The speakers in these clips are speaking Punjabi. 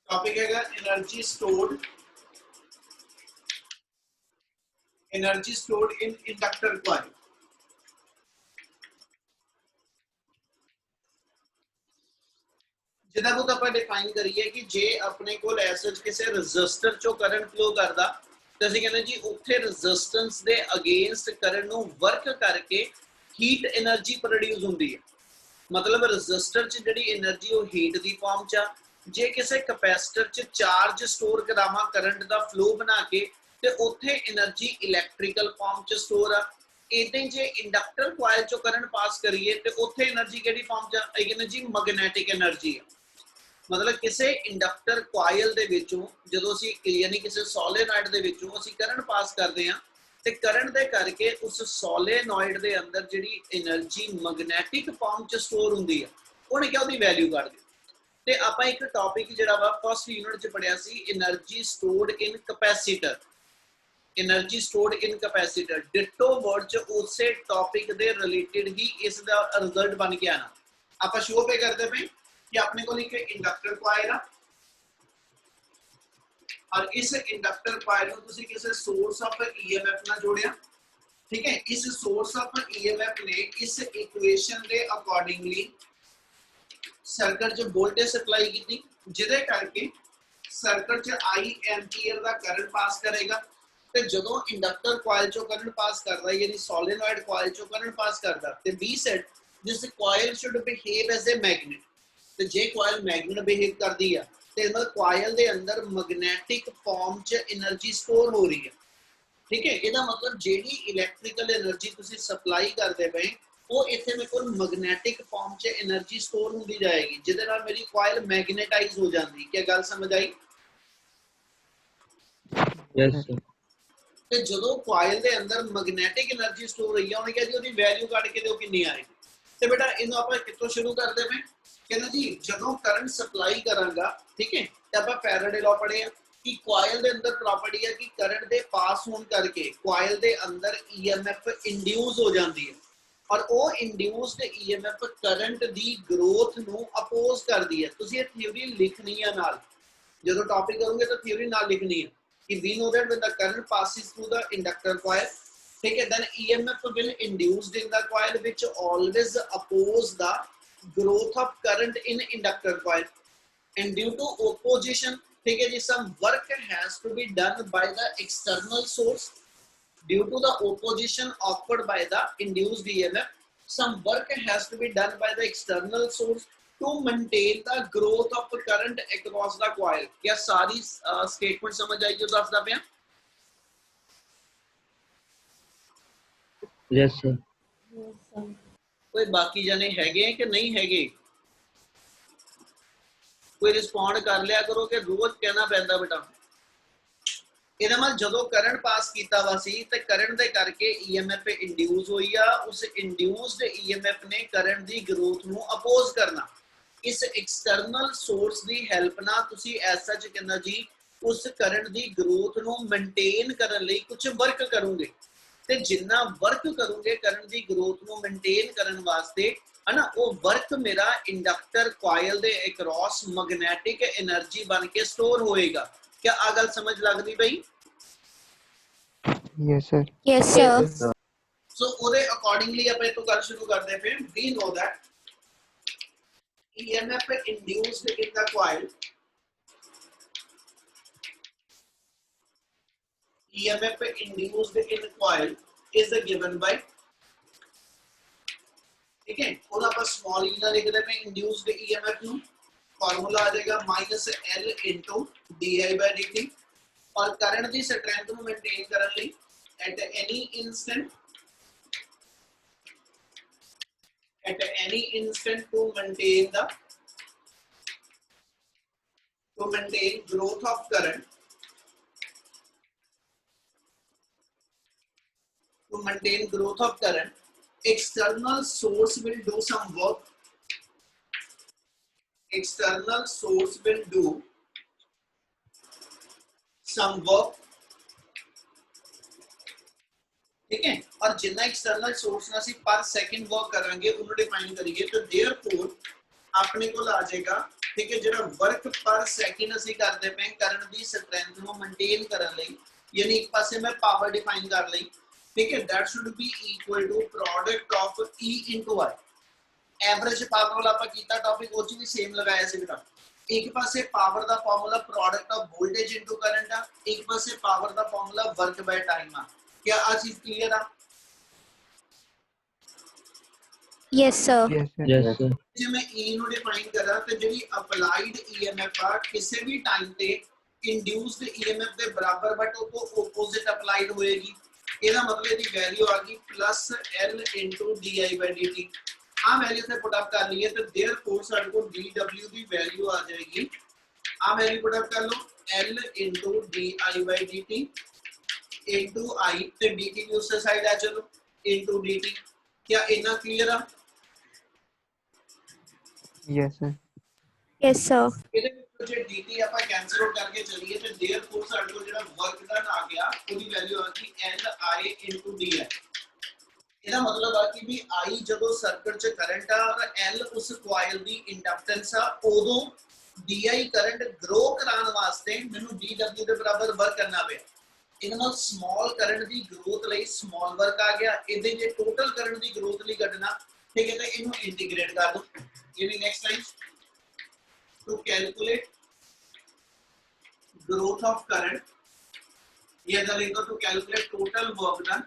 टॉपिक है एनर्जी स्टोर्ड इन इंडक्टर कॉइल। जिदा को ਆਪਾਂ डिफाइन करिए कि जे अपने कोल ऐसा किसी रजिस्टर चो करंट फ्लो करता तो ਅਸੀਂ ਕਹਿੰਦੇ ਜੀ ਉੱਥੇ ਰੈਜ਼ਿਸਟੈਂਸ ਦੇ ਅਗੇਂਸਟ ਕਰੰਟ ਨੂੰ ਵਰਕ ਕਰਕੇ ਹੀਟ એનર્ਜੀ ਪ੍ਰੋਡਿਊਸ ਹੁੰਦੀ ਹੈ। मतलब ਰੈਜ਼ਿਸਟਰ ਚ ਜਿਹੜੀ એનર્ਜੀ ਉਹ ਹੀਟ ਦੀ ਫਾਰਮ ਚ ਆ। ਜੇ ਕਿਸੇ ਕੈਪੈਸਿਟਰ ਚ ਚਾਰਜ ਸਟੋਰ ਕਰਾਵਾਂ ਕਰੰਟ ਦਾ ਫਲੋ ਬਣਾ ਕੇ ਤੇ ਉੱਥੇ એનર્ਜੀ ਇਲੈਕਟ੍ਰੀਕਲ ਫਾਰਮ ਚ ਸਟੋਰ ਆ। ਇਦਾਂ ਜੇ ਇੰਡਕਟਰ ਕੋਇਲ ਚੋਂ ਕਰੰਟ ਪਾਸ ਕਰੀਏ ਤੇ ਉੱਥੇ એનર્ਜੀ ਕਿਹੜੀ ਫਾਰਮ ਚ ਆ? એનર્ਜੀ ਮੈਗਨੈਟਿਕ એનર્ਜੀ ਆ। मतलब किसी इंडक्टर कॉइल दे विचों जदों असीं यानी किसी सोलेनॉइड दे विचों असीं करंट पास करते हैं ते करंट दे करके उस सोलेनॉइड दे अंदर जिहड़ी एनर्जी मैग्नेटिक फॉर्म च स्टोर हुंदी है उहने क्या उहदी वैल्यू कढ दिओ। ते आपां एक टॉपिक जिहड़ा वा फर्स्ट यूनिट च पढ़िया सी energy stored in capacitor. Energy stored in capacitor ditto word च उसे टॉपिक दे रिलेटेड ही इस दा रिजल्ट बन के आना। आपां शो पे करते पे कि अपने को एक इंडक्टर कॉइल है और इस इंडक्टर कॉइल को तुसी किसी सोर्स ऑफ ईएमएफ ना जोड़िया। ठीक है, इस सोर्स ऑफ ईएमएफ ने इस इक्वेशन के अकॉर्डिंगली सर्किट च वोल्टेज सप्लाई की जिदे करके सर्किट च आई एम्पीयर का करंट पास करेगा। ते जदों इंडक्टर कॉइल चो करंट पास करदा यानी सोलेनॉइड कॉइल चो करंट पास करदा ते we said this coil should behave as a magnet. तो जे कॉइल मैग्नेट बिहेव करती है तो मतलब कॉइल के अंदर मैग्नेटिक फॉर्म च एनर्जी स्टोर हो रही है। ठीक है, इसका मतलब जेडी इलैक्ट्रिकल एनर्जी तुसी सप्लाई करते पे वो इत्थे मेरे को मैग्नेटिक फॉर्म च एनर्जी स्टोर होती जाएगी जिहदे नाल मेरी कॉइल मैग्नेटाइज हो जाती। क्या गल समझ आई? Yes sir. ते जदों कॉइल के अंदर मैग्नेटिक एनर्जी स्टोर हुई है उन्हें कहा जी उसकी वैल्यू कट के दो कितनी आएगी। तो बेटा इन्हों आप कितों शुरू करते पे कहना जी जदों करंट सप्लाई करांगा। ठीक है, तो आप फैराडे लॉ पढ़े कि कॉइल के अंदर प्रॉपर्टी है कि करंट दे पास होने करके कॉइल के अंदर ईएमएफ इंड्यूस हो जाती है और वो इंड्यूस्ड ईएमएफ करंट दी ग्रोथ नू अपोज करती है। तुसीं ये थ्योरी लिखनी है नाल जदों टॉपिक करोगे तो थ्योरी नाल लिखनी है कि we know that when the current passes through the inductor coil, ठीक है, then EMF will induced in the coil which always oppose the growth of current in inductor coil and due to opposition, ठीक है जी, some work has to be done by the external source. Due to the opposition offered by the induced EMF, some work has to be done by the external source to maintain the growth of current across the coil. क्या सारी स्टेटमेंट समझ आई जो दसदा पिया? Yes sir. कोई बाकी जने हैगे कि नहीं हैगे? कोई रिस्पॉन्ड कर लिया करो कि रोज कहना पैंदा बेटा। ਇਹਦਾ ਮਤਲਬ ਜਦੋਂ ਕਰੰਟ ਪਾਸ ਕੀਤਾ ਵਾ ਸੀ ਤੇ ਕਰੰਟ ਦੇ ਕਰਕੇ ਈਐਮਐਫ ਇੰਡਿਊਸ ਹੋਈ ਆ। ਉਸ ਇੰਡਿਊਸਡ ਈਐਮਐਫ ਨੇ ਕਰੰਟ ਦੀ ਗਰੋਥ ਨੂੰ ਅਪੋਜ਼ ਕਰਨਾ। ਇਸ ਐਕਸਟਰਨਲ ਸੋਰਸ ਦੀ ਹੈਲਪ ਨਾਲ ਤੁਸੀਂ ਐਸਾ ਚ ਕਹਿੰਦਾ ਜੀ ਉਸ ਕਰੰਟ ਦੀ ਗਰੋਥ ਨੂੰ ਮੇਨਟੇਨ ਕਰਨ ਲਈ ਕੁਝ ਵਰਕ ਕਰੋਗੇ ਤੇ ਜਿੰਨਾ ਵਰਕ ਕਰੋਗੇ ਕਰੰਟ ਦੀ ਗਰੋਥ ਨੂੰ ਮੇਨਟੇਨ ਕਰਨ ਵਾਸਤੇ है ना वो वर्क मेरा इंडक्टर कॉइल दे अक्रॉस मैग्नेटिक एनर्जी बन के स्टोर होएगा। क्या आ गल समझ लगदी भाई? Yes sir. Yes sir. So ओदे अकॉर्डिंगली अपन तो गल शुरू करदे पे we know that EMF induced in the coil, EMF induced in coil is given by, ठीक है, और आप स्मॉल ई ना लिख दे पे इंड्यूस्ड ईएमएफ नु फार्मूला आ जाएगा -L * di/dt और करंट दी स्ट्रेंथ नु मेंटेन करन लई at any instant to maintain growth of current, external source will do some work. External source will do some work. ठीक है, और जितना एक्सटर्नल सोर्स ना पर सेकंड वर्क करांगे उन्होंने डिफाइन करिए तो देयरफॉर अपने को आ जाएगा ठीक है ਜਿਹੜਾ ਵਰਕ ਪਰ ਸੈਕਿੰਡ ਅਸੀਂ ਕਰਦੇ ਪਏ ਕਰਨ ਦੀ ਸਟਰੈਂਥ ਨੂੰ ਮੇਨਟੇਨ ਕਰਨ ਲਈ ਯਾਨੀ ਇੱਕ ਪਾਸੇ ਮੈਂ ਪਾਵਰ ਡਿਫਾਈਨ ਕਰ ਲਈ ठीक है that should be equal to product of E into I average power वाला ਆਪਾਂ ਕੀਤਾ ਟੌਪਿਕ ਉਹ ਚ ਵੀ ਸੇਮ ਲਗਾਇਆ ਸੀ ਬੇਟਾ ਇੱਕ ਪਾਸੇ power the formula product of voltage into current ਆ ਇੱਕ ਪਾਸੇ ਪਾਵਰ ਦਾ ਫਾਰਮੂਲਾ ਵਰਕ ਬਾਈ ਟਾਈਮ ਆ ਕੀ ਆ ਚੀਜ਼ ਕਲੀਅਰ ਆ Yes, sir. Yes, sir. ਜੇ ਮੈਂ E ਨੂੰ ਡਿਫਾਈਨ ਕਰਾਂ ਤੇ ਜਿਹੜੀ ਅਪਲਾਈਡ EMF ਆ ਕਿਸੇ ਵੀ ਟਾਈਮ ਤੇ ਇੰਡਿਊਸਡ EMF ਦੇ ਬਰਾਬਰ ਬਟ ਉਹ ਤੋਂ ਆਪੋਜ਼ਿਟ ਅਪਲਾਈਡ ਹੋਏਗੀ ਇਹਦਾ ਮਤਲਬ ਇਹਦੀ ਵੈਲਿਊ ਆ ਗਈ ਪਲੱਸ L di/dt ਆ ਵੈਲਿਊ ਤੇ ਪੁੱਟ ਅਪ ਕਰ ਲਈਏ ਤੇ देयरफॉर ਸਾਡੇ ਕੋਲ dw ਦੀ ਵੈਲਿਊ ਆ ਜਾਏਗੀ ਆ ਵੈਲਿਊ ਪੁੱਟ ਅਪ ਕਰ ਲਓ L di/dt I ਤੇ dt ਨੂੰ ਉਸ ਸਾਈਡ ਆ ਚਲੋ dt क्या इतना क्लियर है Yes, sir. Yes, sir. ਇਹਦੇ ਵਿੱਚ ਜੇ dt ਆਪਾਂ ਕੈਨਸਲ ਆਊਟ ਕਰਕੇ ਚਲੀਏ ਤੇ देयरफॉर ਸਾਡੇ ਕੋਲ ਜਿਹੜਾ ਵਰਕ ਡਨ ਆ ਗਿਆ ਉਹਦੀ ਵੈਲਿਊ ਆ ਗਈ Li di ਇਹਦਾ ਮਤਲਬ ਆ ਕਿ ਵੀ I ਜਦੋਂ ਸਰਕਟ 'ਚ ਕਰੰਟ ਆ ਔਰ L ਉਸ ਕੋਇਲ ਦੀ ਇੰਡਕਟੈਂਸ ਆ ਉਦੋਂ di ਕਰੰਟ ਗਰੋ ਕਰਾਉਣ ਵਾਸਤੇ ਮੈਨੂੰ dw ਦੇ ਬਰਾਬਰ ਵਰਕ ਕਰਨਾ ਪਿਆ ਇਹਦੇ ਨਾਲ ਸਮਾਲ ਕਰੰਟ ਦੀ ਗਰੋਥ ਲਈ ਸਮਾਲ ਵਰਕ ਆ ਗਿਆ ਇਹਦੇ ਜੇ ਟੋਟਲ ਕਰੰਟ ਦੀ ਗਰੋਥ ਲਈ ਕੱਢਣਾ ਠੀਕ ਹੈ ਤਾਂ ਇਹਨੂੰ ਇੰਟੀਗ੍ਰੇਟ ਕਰ ਦੋ ਯਾਨੀ next line to calculate growth of current ये the equal to calculate total work done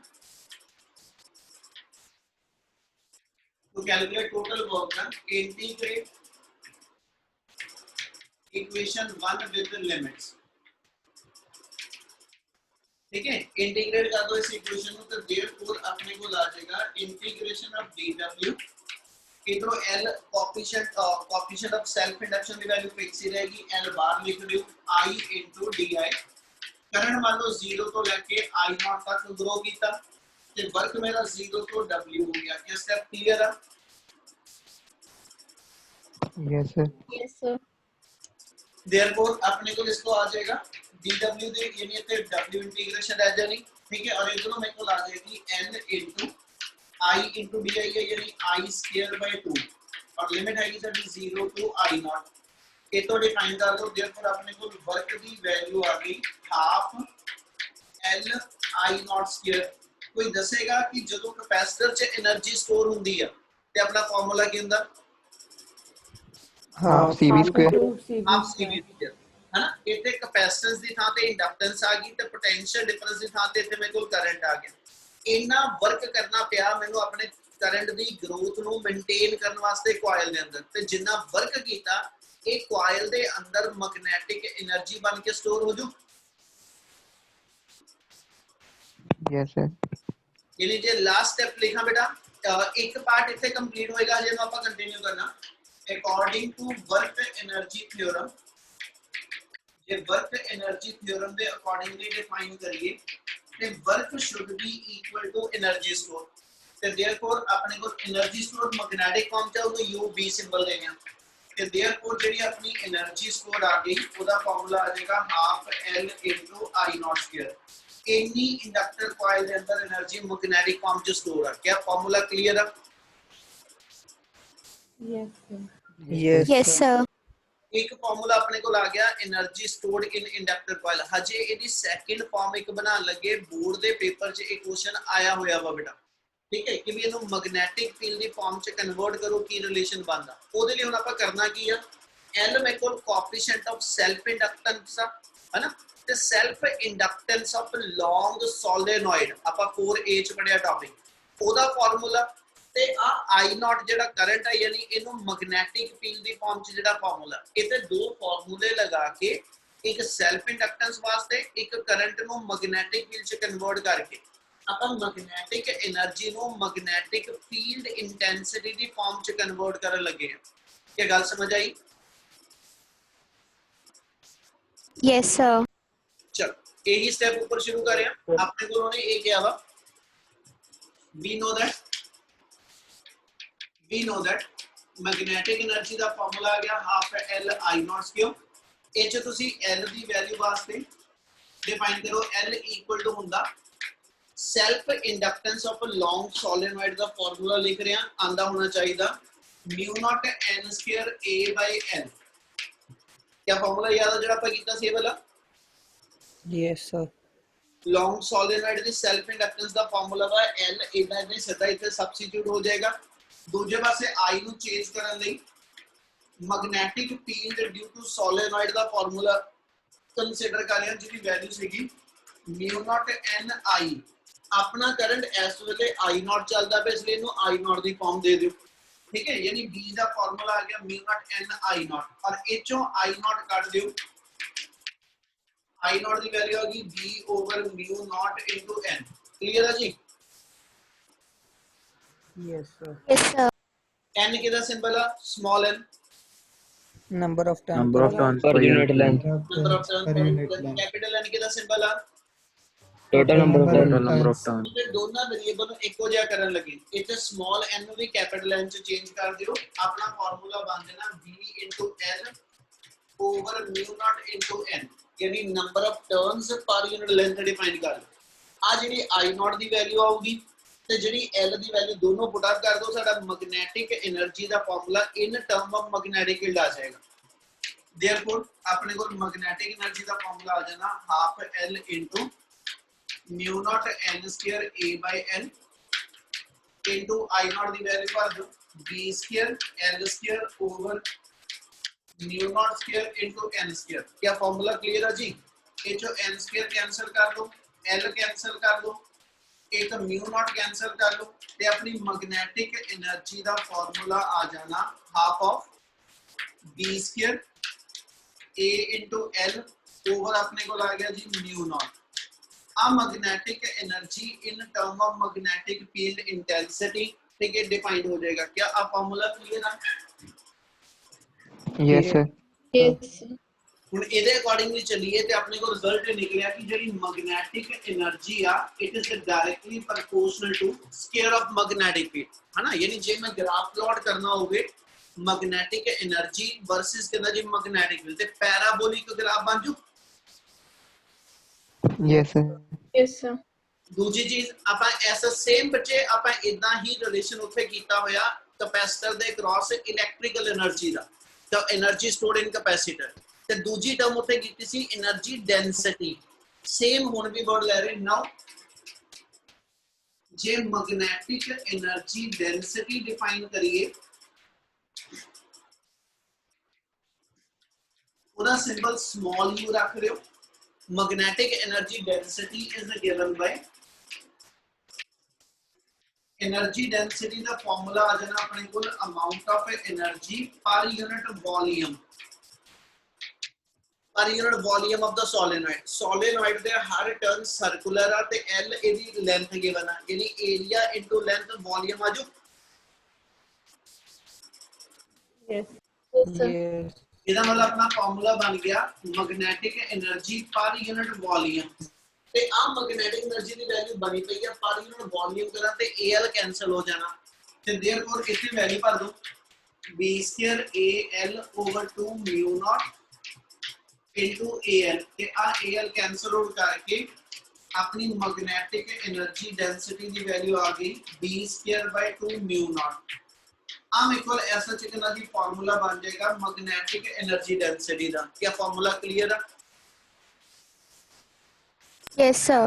to calculate total work done integrate equation 1 with the limits ठीक है इंटीग्रेट कर दो इस इक्वेशन को तो देयरफॉर अपने को आ जाएगा integration of dw इधरो L coefficient of self induction की वैल्यू फिक्स ही रहेगी L बार लिख रही हूं I into di करंट मान लो 0 तो लेके I नॉट तक ग्रो कीता ते वर्क मेरा 0 तो W हो गया क्या स्टेप क्लियर है Yes, sir. Yes, sir. Therefore अपने को इसको आ जाएगा dw दे यानी ते W इंटीग्रेशन रह जानी ठीक है और इधरो मेरे को आ जाएगी L into I into di है यानी I square by 2 और लिमिट है कि 0 to I नॉट ये तो डिफाइन कर लो देयरफॉर अपने को वर्क की वैल्यू आ गई half L I naught square कोई दसेगा कि ਜਦੋਂ कैपेसिटर ਚ એનર્ਜੀ स्टोर ਹੁੰਦੀ ਆ ਤੇ ਆਪਣਾ ਫਾਰਮੂਲਾ ਕੀ ਹੁੰਦਾ Half CV square. Half CV ਹੈ ਨਾ ਇੱਥੇ ਕੈਪੈਸਿਟੈਂਸ ਦੀ ਥਾਂ ਤੇ ਇੰਡਕਟੈਂਸ ਆ ਗਈ ਤੇ ਪੋਟੈਂਸ਼ੀਅਲ ਡਿਫਰੈਂਸ ਦੀ ਥਾਂ ਤੇ ਇੱਥੇ ਮੇਰੇ ਕੋਲ ਕਰੰਟ ਆ ਗਿਆ ਇੰਨਾ ਵਰਕ ਕਰਨਾ ਪਿਆ ਮੈਨੂੰ ਆਪਣੇ ਕਰੰਟ ਦੀ ਗਰੋਥ ਨੂੰ ਮੇਨਟੇਨ ਕਰਨ ਵਾਸਤੇ ਕੋਇਲ ਦੇ ਅੰਦਰ ਤੇ ਜਿੰਨਾ ਵਰਕ ਕੀਤਾ ਇਹ ਕੋਇਲ ਦੇ ਅੰਦਰ ਮੈਗਨੈਟਿਕ એનર્ਜੀ ਬਣ ਕੇ ਸਟੋਰ ਹੋ ਜੂ Yes, sir. यानी जे लास्ट स्टेप लिखा बेटा एक पार्ट इथे कंप्लीट होएगा जे ਆਪਾਂ ਕੰਟੀਨਿਊ ਕਰਨਾ according to work energy theorem ਜੇ वर्क एनर्जी थ्योरम ਦੇ ਅਕॉर्डिंगली डिफाइन करिए ਤੇ work should be equal to energy store ਤੇ देयरफॉर ਆਪਣੇ ਕੋਲ एनर्जी स्टोर मैग्नेटिक फॉर्म ਚ ਉਹਨੂੰ UV ਸਿੰਬਲ ਦੇਣੇ ਆ ਤੇ देयरफॉर ਜਿਹੜੀ ਆਪਣੀ एनर्जी स्टोर ਆ ਗਈ ਉਹਦਾ ਫਾਰਮੂਲਾ ਆ ਜਾਏਗਾ half L I naught square any inductor coil के अंदर एनर्जी मैग्नेटिक फॉर्म में स्टोर है क्या फार्मूला क्लियर है Yes, sir. एक फार्मूला अपने को आ गया एनर्जी स्टोर्ड इन इंडक्टर कॉइल हजे ਇਹਦੀ ਸੈਕਿੰਡ ਫਾਰਮ ਇੱਕ ਬਣਾਉਣ ਲੱਗੇ ਬੋਰਡ ਦੇ ਪੇਪਰ 'ਚ ਇੱਕ ਕੁਐਸਚਨ ਆਇਆ ਹੋਇਆ ਵਾ ਬੇਟਾ ਠੀਕ ਹੈ ਕਿ ਵੀ ਇਹਨੂੰ ਮੈਗਨੈਟਿਕ ਫੀਲਡ ਦੀ ਫਾਰਮ 'ਚ ਕਨਵਰਟ ਕਰੋ ਕੀ ਰਿਲੇਸ਼ਨ ਬਣਦਾ ਉਹਦੇ ਲਈ ਹੁਣ ਆਪਾਂ ਕਰਨਾ ਕੀ ਆ L ਮੇਰੇ ਕੋਲ ਕੋਐਫੀਸ਼ੀਐਂਟ ਆਫ ਸੈਲਫ ਇੰਡਕਟੈਂਸ ਆ ਹੈਨਾ ਤੇ self inductance of long solenoid ਆਪਾਂ 4A ਚ ਪੜਿਆ ਟੌਪਿਕ ਉਹਦਾ ਫਾਰਮੂਲਾ ਤੇ ਆ I ਨॉट ਜਿਹੜਾ ਕਰੰਟ ਹੈ ਯਾਨੀ ਇਹਨੂੰ ਮੈਗਨੈਟਿਕ ਫੀਲਡ ਦੀ ਫਾਰਮ ਚ ਜਿਹੜਾ ਫਾਰਮੂਲਾ ਇਹ ਤੇ ਦੋ ਫਾਰਮੂਲੇ ਲਗਾ ਕੇ ਇੱਕ ਸੈਲਫ ਇੰਡਕਟੈਂਸ ਵਾਸਤੇ ਇੱਕ ਕਰੰਟ ਨੂੰ ਮੈਗਨੈਟਿਕ ਫੀਲਡ ਚ ਕਨਵਰਟ ਕਰਕੇ ਆਪਾਂ ਮੈਗਨੈਟਿਕ એનર્ਜੀ ਨੂੰ ਮੈਗਨੈਟਿਕ ਫੀਲਡ ਇੰਟੈਂਸਿਟੀ ਦੀ ਫਾਰਮ ਚ ਕਨਵਰਟ ਕਰਨ ਲੱਗੇ ਆ ਕੀ ਗੱਲ ਸਮਝ ਆਈ Yes, sir. चलो यही स्टेप ऊपर शुरू करें आपने को उन्होंने ये किया हुआ we know that magnetic energy ਦਾ ਫਾਰਮੂਲਾ ਆ ਗਿਆ half L I naught square ਇਹ ਚ ਤੁਸੀਂ L ਦੀ ਵੈਲਿਊ ਵਾਸਤੇ ਡਿਫਾਈਨ ਕਰੋ L ਇਕੁਅਲ ਟੂ ਹੁੰਦਾ self inductance of a long solenoid ਦਾ ਫਾਰਮੂਲਾ ਲਿਖ ਰਿਹਾ ਆਂਦਾ ਹੋਣਾ ਚਾਹੀਦਾ mu naught n square A by L क्या फार्मूला याद है जो ਆਪਾਂ ਕੀਤਾ ਸੀ ਇਹ ਵਾਲਾ? Yes, sir. लॉन्ग सोलेनॉइड ਦੀ ਸੈਲਫ ਇੰਡਕਟੈਂਸ ਦਾ ਫਾਰਮੂਲਾ ਵਾ L ਇਹਦਾ ਨੇ ਸਿੱਧਾ ਇੱਥੇ ਸਬਸਟੀਟਿਊਟ ਹੋ ਜਾਏਗਾ। ਦੂਜੇ ਪਾਸੇ I ਨੂੰ ਚੇਂਜ ਕਰਨ ਲਈ magnetic field due to solenoid ਦਾ ਫਾਰਮੂਲਾ ਕੰਸੀਡਰ ਕਰ ਰਹੇ ਹਾਂ ਜਿਹਦੀ ਵੈਲਿਊ ਸੀਗੀ μ0 Ni। अपना करंट इस वेले I नॉट चलता पे इसलिए इनू I नॉट दी फॉर्म दे दियो, ठीक है। यानी B का फार्मूला आ गया μ0 N I नॉट और इचों I नॉट काट दियो, I नॉट दी वैल्यू आ गई B over μ0 into N। Clear है जी? Yes, sir. Yes, sir. N किदा सिंबल है? Small n। Number of turns Number of turns per unit length. Number of turn per unit length. Capital N किदा सिंबल है? Total number of Total turns. number of turns. ਤੇ ਦੋਨਾਂ ਵੇਰੀਏਬਲ ਨੂੰ ਇੱਕੋ ਜਿਹਾ ਕਰਨ ਲੱਗੇ ਇੱਥੇ ਸਮਾਲ n ਨੂੰ ਵੀ ਕੈਪੀਟਲ n ਚ ਚੇਂਜ ਕਰ ਦਿਓ। ਆਪਣਾ ਫਾਰਮੂਲਾ ਬਣ ਜਾਣਾ b L ਓਵਰ μ0 N, ਯਾਨੀ ਨੰਬਰ ਆਫ ਟਰਨਸ ਪਰ ਯੂਨਿਟ ਲੈਂਥ ਡਿਫਾਈਨ ਕਰ ਲਓ। ਆ ਜਿਹੜੀ I ਨੋਟ ਦੀ ਵੈਲਿਊ ਆਊਗੀ ਤੇ ਜਿਹੜੀ L ਦੀ ਵੈਲਿਊ ਦੋਨੋਂ ਪੁੱਟ ਅਪ ਕਰ ਦਿਓ। ਸਾਡਾ ਮੈਗਨੈਟਿਕ એનર્ਜੀ ਦਾ formula in term of magnetic field ਆ ਜਾਏਗਾ। देयरफॉर अपने को मैग्नेटिक एनर्जी का फॉर्मूला आ जाना half L into μ0 N square A by N into I naught the value भर दो B square L square over μ0 square into N square. क्या फॉर्मूला क्लियर है जी? ये जो N स्क्वायर कैंसिल कर लो, L कैंसिल कर लो, एक μ0 कैंसिल कर लो ते अपनी मैग्नेटिक एनर्जी का फॉर्मूला आ जाना half of B square A into L over अपने को आ गया जी μ0। आ magnetic energy in term of magnetic field intensity ठीक है डिफाइंड हो जाएगा। क्या आप फार्मूला क्लियर है? Yes, sir. Yes. ਹੁਣ ਇਹਦੇ ਅਕੋਰਡਿੰਗਲੀ ਚੱਲੀਏ ਤੇ ਆਪਣੇ ਕੋਲ ਰਿਜ਼ਲਟ ਇਹ ਨਿਕਲਿਆ ਕਿ ਜਿਹੜੀ ਮੈਗਨੈਟਿਕ એનર્ਜੀ ਆ it is directly proportional to square of magnetic field ਹੈ ਨਾ। ਯਾਨੀ ਜੇ ਮੈਂ ਗ੍ਰਾਫ ਪਲਾਟ ਕਰਨਾ ਹੋਵੇ मैग्नेटिक एनर्जी वर्सेस कितना जी मैग्नेटिक फील्ड ते पैराबोलिक ग्राफ बन जू। Yes, sir. Yes, sir. दूसरी चीज ਆਪਾਂ ऐसा सेम बच्चे ਆਪਾਂ ਇਦਾਂ ਹੀ ਰਿਲੇਸ਼ਨ ਉੱਥੇ ਕੀਤਾ ਹੋਇਆ ਕੈਪੈਸਿਟਰ ਦੇ ਅਕ੍ਰੋਸ ਇਲੈਕਟ੍ਰੀਕਲ એનર્ਜੀ ਦਾ ਤਾਂ એનર્ਜੀ ਸਟੋਰਡ ਇਨ ਕੈਪੈਸਿਟਰ ਤੇ ਦੂਜੀ ਟਰਮ ਉੱਥੇ ਕੀਤੀ ਸੀ એનર્ਜੀ ਡੈਂਸਿਟੀ। ਸੇਮ ਹੁਣ ਵੀ ਵਰਡ ਲੈ ਰਹੇ ਨਾਓ ਜੇ ਮੈਗਨੈਟਿਕ એનર્ਜੀ ਡੈਂਸਿਟੀ ਡਿਫਾਈਨ ਕਰੀਏ ਉਹਦਾ ਸਿੰਬਲ स्मॉल u ਰੱਖ ਲਿਓ। Magnetic energy density is given by energy density का फॉर्मूला आ जाना अपने को amount of energy per unit volume of the solenoid. Solenoid दे हर टर्न सर्कुलर आ ते L एदी लेंथ गिवन आ यानी एरिया इनटू लेंथ वॉल्यूम आजू। Yes. Yes, sir. Yes. ਇਹਦਾ ਮਤਲਬ ਆਪਣਾ ਫਾਰਮੂਲਾ ਬਣ ਗਿਆ ਮੈਗਨੈਟਿਕ એનર્ਜੀ ਪਰ ਯੂਨਿਟ ਵੋਲਿਊਮ ਤੇ ਆ ਮੈਗਨੈਟਿਕ એનર્ਜੀ ਦੀ ਵੈਲਿਊ ਬਣੀ ਪਈ ਆ ਪਰ ਯੂਨਿਟ ਵੋਲਿਊਮ ਕਰਾਂ ਤੇ Al ਕੈਨਸਲ ਹੋ ਜਾਣਾ ਤੇ देयरफॉर ਇੱਥੇ ਵੈਲਿਊ ਭਰ ਦੋ B square Al over 2 μ0 into Al ਤੇ ਆ Al ਕੈਨਸਲ ਹੋ ਕਰਕੇ ਆਪਣੀ ਮੈਗਨੈਟਿਕ એનર્ਜੀ ਡੈਂਸਿਟੀ ਦੀ ਵੈਲਿਊ ਆ ਗਈ B ਸਕੁਅਰ ਬਾਈ 2 μ0। हम इक्वल ऐसा चिकना जी फार्मूला बन जाएगा मैग्नेटिक एनर्जी डेंसिटी का। क्या फार्मूला क्लियर है? Yes, sir.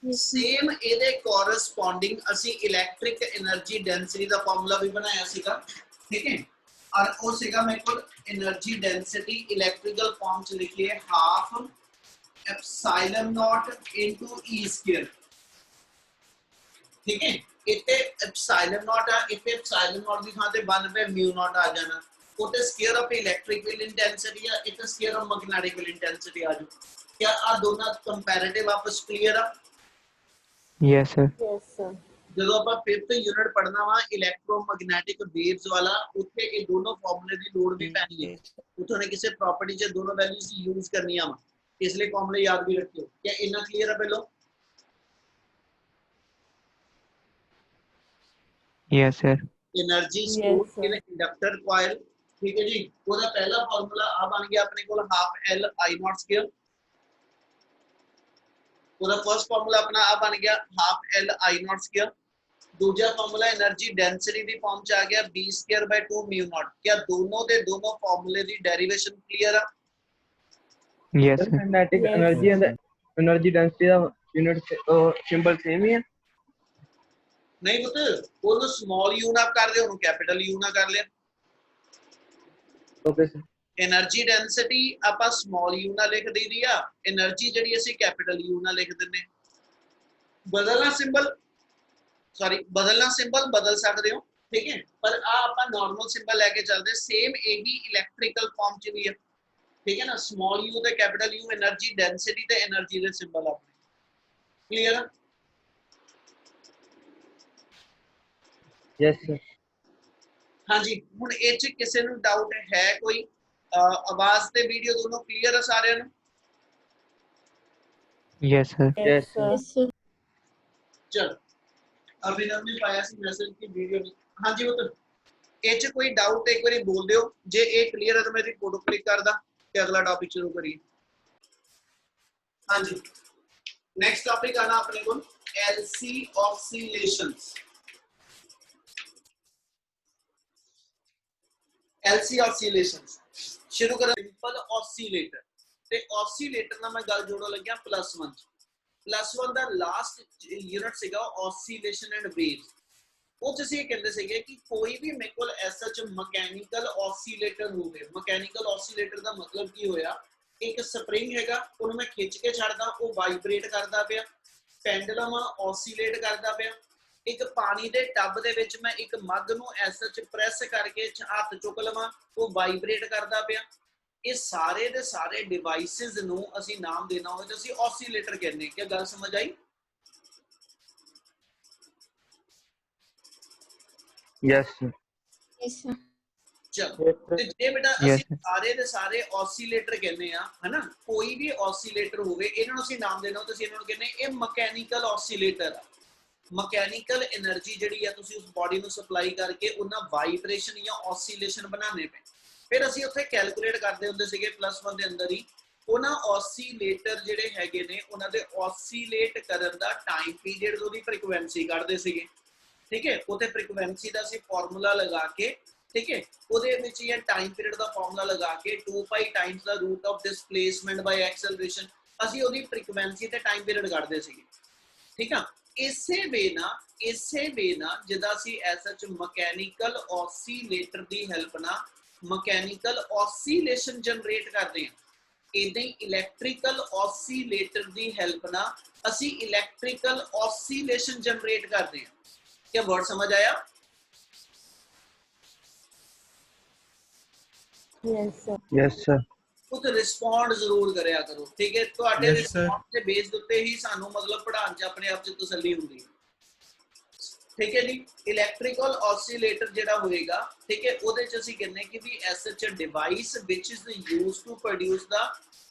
सेम ਇਹਦੇ ਕੋਰਸਪੋंडिंग ਅਸੀਂ ਇਲੈਕਟ੍ਰਿਕ એનર્ਜੀ ਡੈਂਸਿਟੀ ਦਾ ਫਾਰਮੂਲਾ ਵੀ ਬਣਾਇਆ ਸੀਗਾ ਠੀਕ ਹੈ ਔਰ ਉਹ ਸੀਗਾ ਮੇਰੇ ਕੋਲ એનર્ਜੀ ਡੈਂਸਿਟੀ ਇਲੈਕਟ੍ਰੀਕਲ ਫਾਰਮ ਚ ਲਿਖੀਏ half epsilon not into E square ठीक है। इतने एप्सिलॉन नॉट आ इतने एप्सिलॉन नॉट की थां ते 1 पे μ0 आ जाना उते square of electric field intensity या इतने square of magnetic field intensity आ जाओ। क्या आ दोनों कंपैरेटिव आपस क्लियर है? Yes, sir. Yes, sir. ਜਦੋਂ ਆਪਾਂ 5th ਯੂਨਿਟ ਪੜਨਾ ਵਾ ਇਲੈਕਟ੍ਰੋਮੈਗਨੈਟਿਕ ਵੇਵਸ ਵਾਲਾ ਉੱਥੇ ਇਹ ਦੋਨੋਂ ਫਾਰਮੂਲੇ ਦੀ ਲੋੜ ਵੀ ਪੈਣੀ ਹੈ। ਉੱਥੋਂ ਨੇ ਕਿਸੇ ਪ੍ਰਾਪਰਟੀ 'ਚ ਦੋਨੋਂ ਵੈਲਿਊਜ਼ ਯੂਜ਼ ਕਰਨੀਆਂ ਵਾ ਇਸ ਲਈ ਫਾਰਮੂਲੇ ਯਾਦ ਵੀ ਰੱਖਿਓ। क्या इतना क्लियर है पहलो? Yes, sir. Energy Yes, stored sir. इन इंडक्टर कॉइल ठीक है जी। ਉਹਦਾ ਪਹਿਲਾ ਫਾਰਮੂਲਾ ਆ ਬਣ ਗਿਆ ਆਪਣੇ ਕੋਲ half L I naught square. ਉਹਦਾ ਫਰਸਟ ਫਾਰਮੂਲਾ ਆਪਣਾ ਆ ਬਣ ਗਿਆ half L I naught square. दूसरा फार्मूला एनर्जी डेंसिटी दी फॉर्म च आ गया B स्क्वायर बाय 2 μ0। क्या दोनों दे दोनों फार्मूले दी डेरिवेशन क्लियर है? Yes, sir. Kinetic energy and the energy density the unit symbol same ਹੀ ਹੈ। ਨਹੀਂ ਪੁੱਤ, ਉਹਨੂੰ ਸਮਾਲ ਯੂ ਨਾ ਕਰ ਲਿਆ, ਉਹਨੂੰ ਕੈਪੀਟਲ ਯੂ ਨਾ ਕਰ ਲਿਆ। Okay sir. એનર્ਜੀ ਡੈਂਸਿਟੀ ਆਪਾਂ ਸਮਾਲ ਯੂ ਨਾਲ ਲਿਖ ਦਈਦੀ ਆ, એનર્ਜੀ ਜਿਹੜੀ ਅਸੀਂ ਕੈਪੀਟਲ ਯੂ ਨਾਲ ਲਿਖ ਦਿੰਨੇ। ਬਦਲਣਾ ਸਿੰਬਲ, ਸੌਰੀ ਬਦਲਣਾ ਸਿੰਬਲ ਬਦਲ ਸਕਦੇ ਹੋ, ਠੀਕ ਹੈ, ਪਰ ਆ ਆਪਾਂ ਨਾਰਮਲ ਸਿੰਬਲ ਲੈ ਕੇ ਚੱਲਦੇ। ਸੇਮ ਇਹੀ ਇਲੈਕਟ੍ਰੀਕਲ ਫਾਰਮ ਚ ਵੀ ਹੈ, ਠੀਕ ਹੈ ਨਾ। ਸਮਾਲ ਯੂ ਤੇ ਕੈਪੀਟਲ ਯੂ એનર્ਜੀ ਡੈਂਸਿਟੀ ਤੇ એનર્ਜੀ ਦੇ ਸਿੰਬਲ ਆਪਣੇ। ਕਲੀਅਰ ਹੈ? Yes sir. ਹਾਂਜੀ, ਹੁਣ ਇਹ ਚ ਕਿਸੇ ਨੂੰ ਡਾਊਟ ਹੈ ਕੋਈ? ਆਵਾਜ਼ ਤੇ ਵੀਡੀਓ ਦੋਨੋਂ ਕਲੀਅਰ ਹੈ ਸਾਰਿਆਂ ਨੂੰ? Yes, sir. Yes sir. Yes, sir. ਚਲ ਅਭਿਨਵ ਨੇ ਪਾਇਆ ਸੀ ਮੈਸੇਜ ਕਿ ਵੀਡੀਓ ਨਹੀਂ। ਹਾਂਜੀ ਉਹ ਇਹ ਚ ਕੋਈ ਡਾਊਟ ਇੱਕ ਵਾਰੀ ਬੋਲ ਦਿਓ, ਜੇ ਇਹ ਕਲੀਅਰ ਹੈ ਤਾਂ ਮੈਂ ਇਹਦੀ ਫੋਟੋ ਕਲਿੱਕ ਕਰਦਾ ਤੇ ਅਗਲਾ ਟਾਪਿਕ ਸ਼ੁਰੂ ਕਰੀਏ। ਹਾਂਜੀ, ਨੈਕਸਟ ਟਾਪਿਕ ਆਣਾ ਆਪਣੇ ਕੋਲ ਐਲਸੀ ਆਸਸੀਲੇਸ਼ਨਸ। LC ऑसिलेशंस शुरू करें। सिंपल ऑसिलेटर ते ऑसिलेटर ना मैं गल जोड़न लग्या +1 +1 ਦਾ ਲਾਸਟ ਯੂਨਿਟ ਸੀਗਾ ऑसिलेशन एंड वेव्स। ਉਹ ਚ ਅਸੀਂ ਕਹਿੰਦੇ ਸੀਗੇ ਕਿ ਕੋਈ ਵੀ ਮੇਰੇ ਕੋਲ ਐਸਐਚ ਮਕੈਨੀਕਲ ऑसिलेटर ਹੋਵੇ। ਮਕੈਨੀਕਲ ऑसिलेटर ਦਾ ਮਤਲਬ ਕੀ ਹੋਇਆ? ਇੱਕ ਸਪਰਿੰਗ ਹੈਗਾ, ਉਹਨੂੰ ਮੈਂ ਖਿੱਚ ਕੇ ਛੱਡਦਾ, ਉਹ ਵਾਈਬ੍ਰੇਟ ਕਰਦਾ ਪਿਆ। ਪੈਂਡਲਮ ऑसिलेट करदा ਪਿਆ। ਇੱਕ ਪਾਣੀ ਦੇ ਟੱਬ ਦੇ ਵਿੱਚ ਮੈਂ ਇੱਕ ਮੱਗ ਨੂੰ ਐਸਐਚ ਪ੍ਰੈਸ ਕਰਕੇ ਹੱਥ ਚੁੱਕ ਲਵਾਂ, ਉਹ ਵਾਈਬ੍ਰੇਟ ਕਰਦਾ ਪਿਆ। ਇਹ ਸਾਰੇ ਦੇ ਸਾਰੇ ਡਿਵਾਈਸਿਸ ਨੂੰ ਅਸੀਂ ਨਾਮ ਦੇਣਾ ਹੋਵੇ ਤਾਂ ਅਸੀਂ ऑसिलेटर ਕਹਿੰਦੇ। ਕੀ ਗੱਲ ਸਮਝ ਆਈ? Yes sir. Yes, sir. ਚਲੋ ਤੇ ਜੇ ਬੇਟਾ Yes, ਅਸੀਂ ਸਾਰੇ ਦੇ ਸਾਰੇ ऑसिलेटर ਕਹਿੰਦੇ ਆ, ਹਨਾ, ਕੋਈ ਵੀ ऑसिलेटर ਹੋਵੇ ਇਹਨਾਂ ਨੂੰ ਅਸੀਂ ਨਾਮ ਦੇਣਾ ਤਾਂ ਅਸੀਂ ਇਹਨਾਂ ਨੂੰ ਕਹਿੰਦੇ ਇਹ ਮਕੈਨੀਕਲ ऑसिलेटर ਆ। ਮਕੈਨੀਕਲ એનર્ਜੀ ਜਿਹੜੀ ਆ ਤੁਸੀਂ ਉਸ ਬਾਡੀ ਨੂੰ ਸਪਲਾਈ ਕਰਕੇ ਉਹਨਾਂ ਵਾਈਬ੍ਰੇਸ਼ਨ ਜਾਂ ऑसिलेशन ਬਣਾਉਣੇ ਪਏ। ਫਿਰ ਅਸੀਂ ਉੱਥੇ ਕੈਲਕੂਲੇਟ ਕਰਦੇ ਹੁੰਦੇ ਸੀਗੇ +1 ਦੇ ਅੰਦਰ ਹੀ ਉਹਨਾਂ ऑसिलेटर ਜਿਹੜੇ ਹੈਗੇ ਨੇ ਉਹਨਾਂ ਦੇ ऑसिलेट ਕਰਨ ਦਾ ਟਾਈਮ ਪੀਰੀਅਡ, ਉਹਦੀ ਫ੍ਰੀਕੁਐਂਸੀ ਕੱਢਦੇ ਸੀਗੇ, ਠੀਕ ਹੈ। ਉਹਤੇ ਫ੍ਰੀਕੁਐਂਸੀ ਦਾ ਅਸੀਂ ਫਾਰਮੂਲਾ ਲਗਾ ਕੇ, ਠੀਕ ਹੈ, ਉਹਦੇ ਵਿੱਚ ਇਹ ਟਾਈਮ ਪੀਰੀਅਡ ਦਾ ਫਾਰਮੂਲਾ ਲਗਾ ਕੇ 2π ਟਾਈਮਸ ਦਾ root of displacement by acceleration ਅਸੀਂ ਉਹਦੀ ਫ੍ਰੀਕੁਐਂਸੀ ਤੇ ਟਾਈਮ ਪੀਰੀਅਡ ਕੱਢਦੇ ਸੀਗੇ, ਠੀਕ ਆ। ਇਸੇ ਵੇ ਨਾ ਜਿੱਦਾਂ ਅਸੀਂ ਐਸਐਚ ਮਕੈਨੀਕਲ ऑसिलेटर ਦੀ ਹੈਲਪ ਨਾਲ ਮਕੈਨੀਕਲ ऑसिलेशन ਜਨਰੇਟ ਕਰਦੇ ਹਾਂ, ਇਦਾਂ ਹੀ ਇਲੈਕਟ੍ਰੀਕਲ ऑसिलेटर ਦੀ ਹੈਲਪ ਨਾਲ ਅਸੀਂ ਇਲੈਕਟ੍ਰੀਕਲ ऑसिलेशन ਜਨਰੇਟ ਕਰਦੇ ਹਾਂ। ਕੀ ਵਰਡ ਸਮਝ ਆਇਆ? Yes, sir. Yes sir. ਉਹ ਤੇ ਰਿਸਪੌਂਡ ਜ਼ਰੂਰ ਕਰਿਆ ਕਰੋ, ਠੀਕ ਹੈ। ਤੁਹਾਡੇ ਰਿਸਪੌਂਡ ਦੇ ਬੇਸ ਦੇ ਉੱਤੇ ਹੀ ਸਾਨੂੰ ਮਤਲਬ ਪੜ੍ਹਾਉਣ 'ਚ ਆਪਣੇ ਆਪ 'ਚ ਤਸੱਲੀ ਹੁੰਦੀ ਹੈ, ਠੀਕ ਹੈ ਜੀ। ਇਲੈਕਟ੍ਰੀਕਲ ऑसिलेटर ਜਿਹੜਾ ਹੋਏਗਾ, ਠੀਕ ਹੈ, ਉਹਦੇ 'ਚ ਅਸੀਂ ਕਹਿੰਦੇ ਕਿ ਵੀ ਐਸਐਚ ਡਿਵਾਈਸ ਵਿਚ ਇਜ਼ ਯੂਜ਼ਡ ਟੂ ਪ੍ਰੋਡਿਊਸ ਦਾ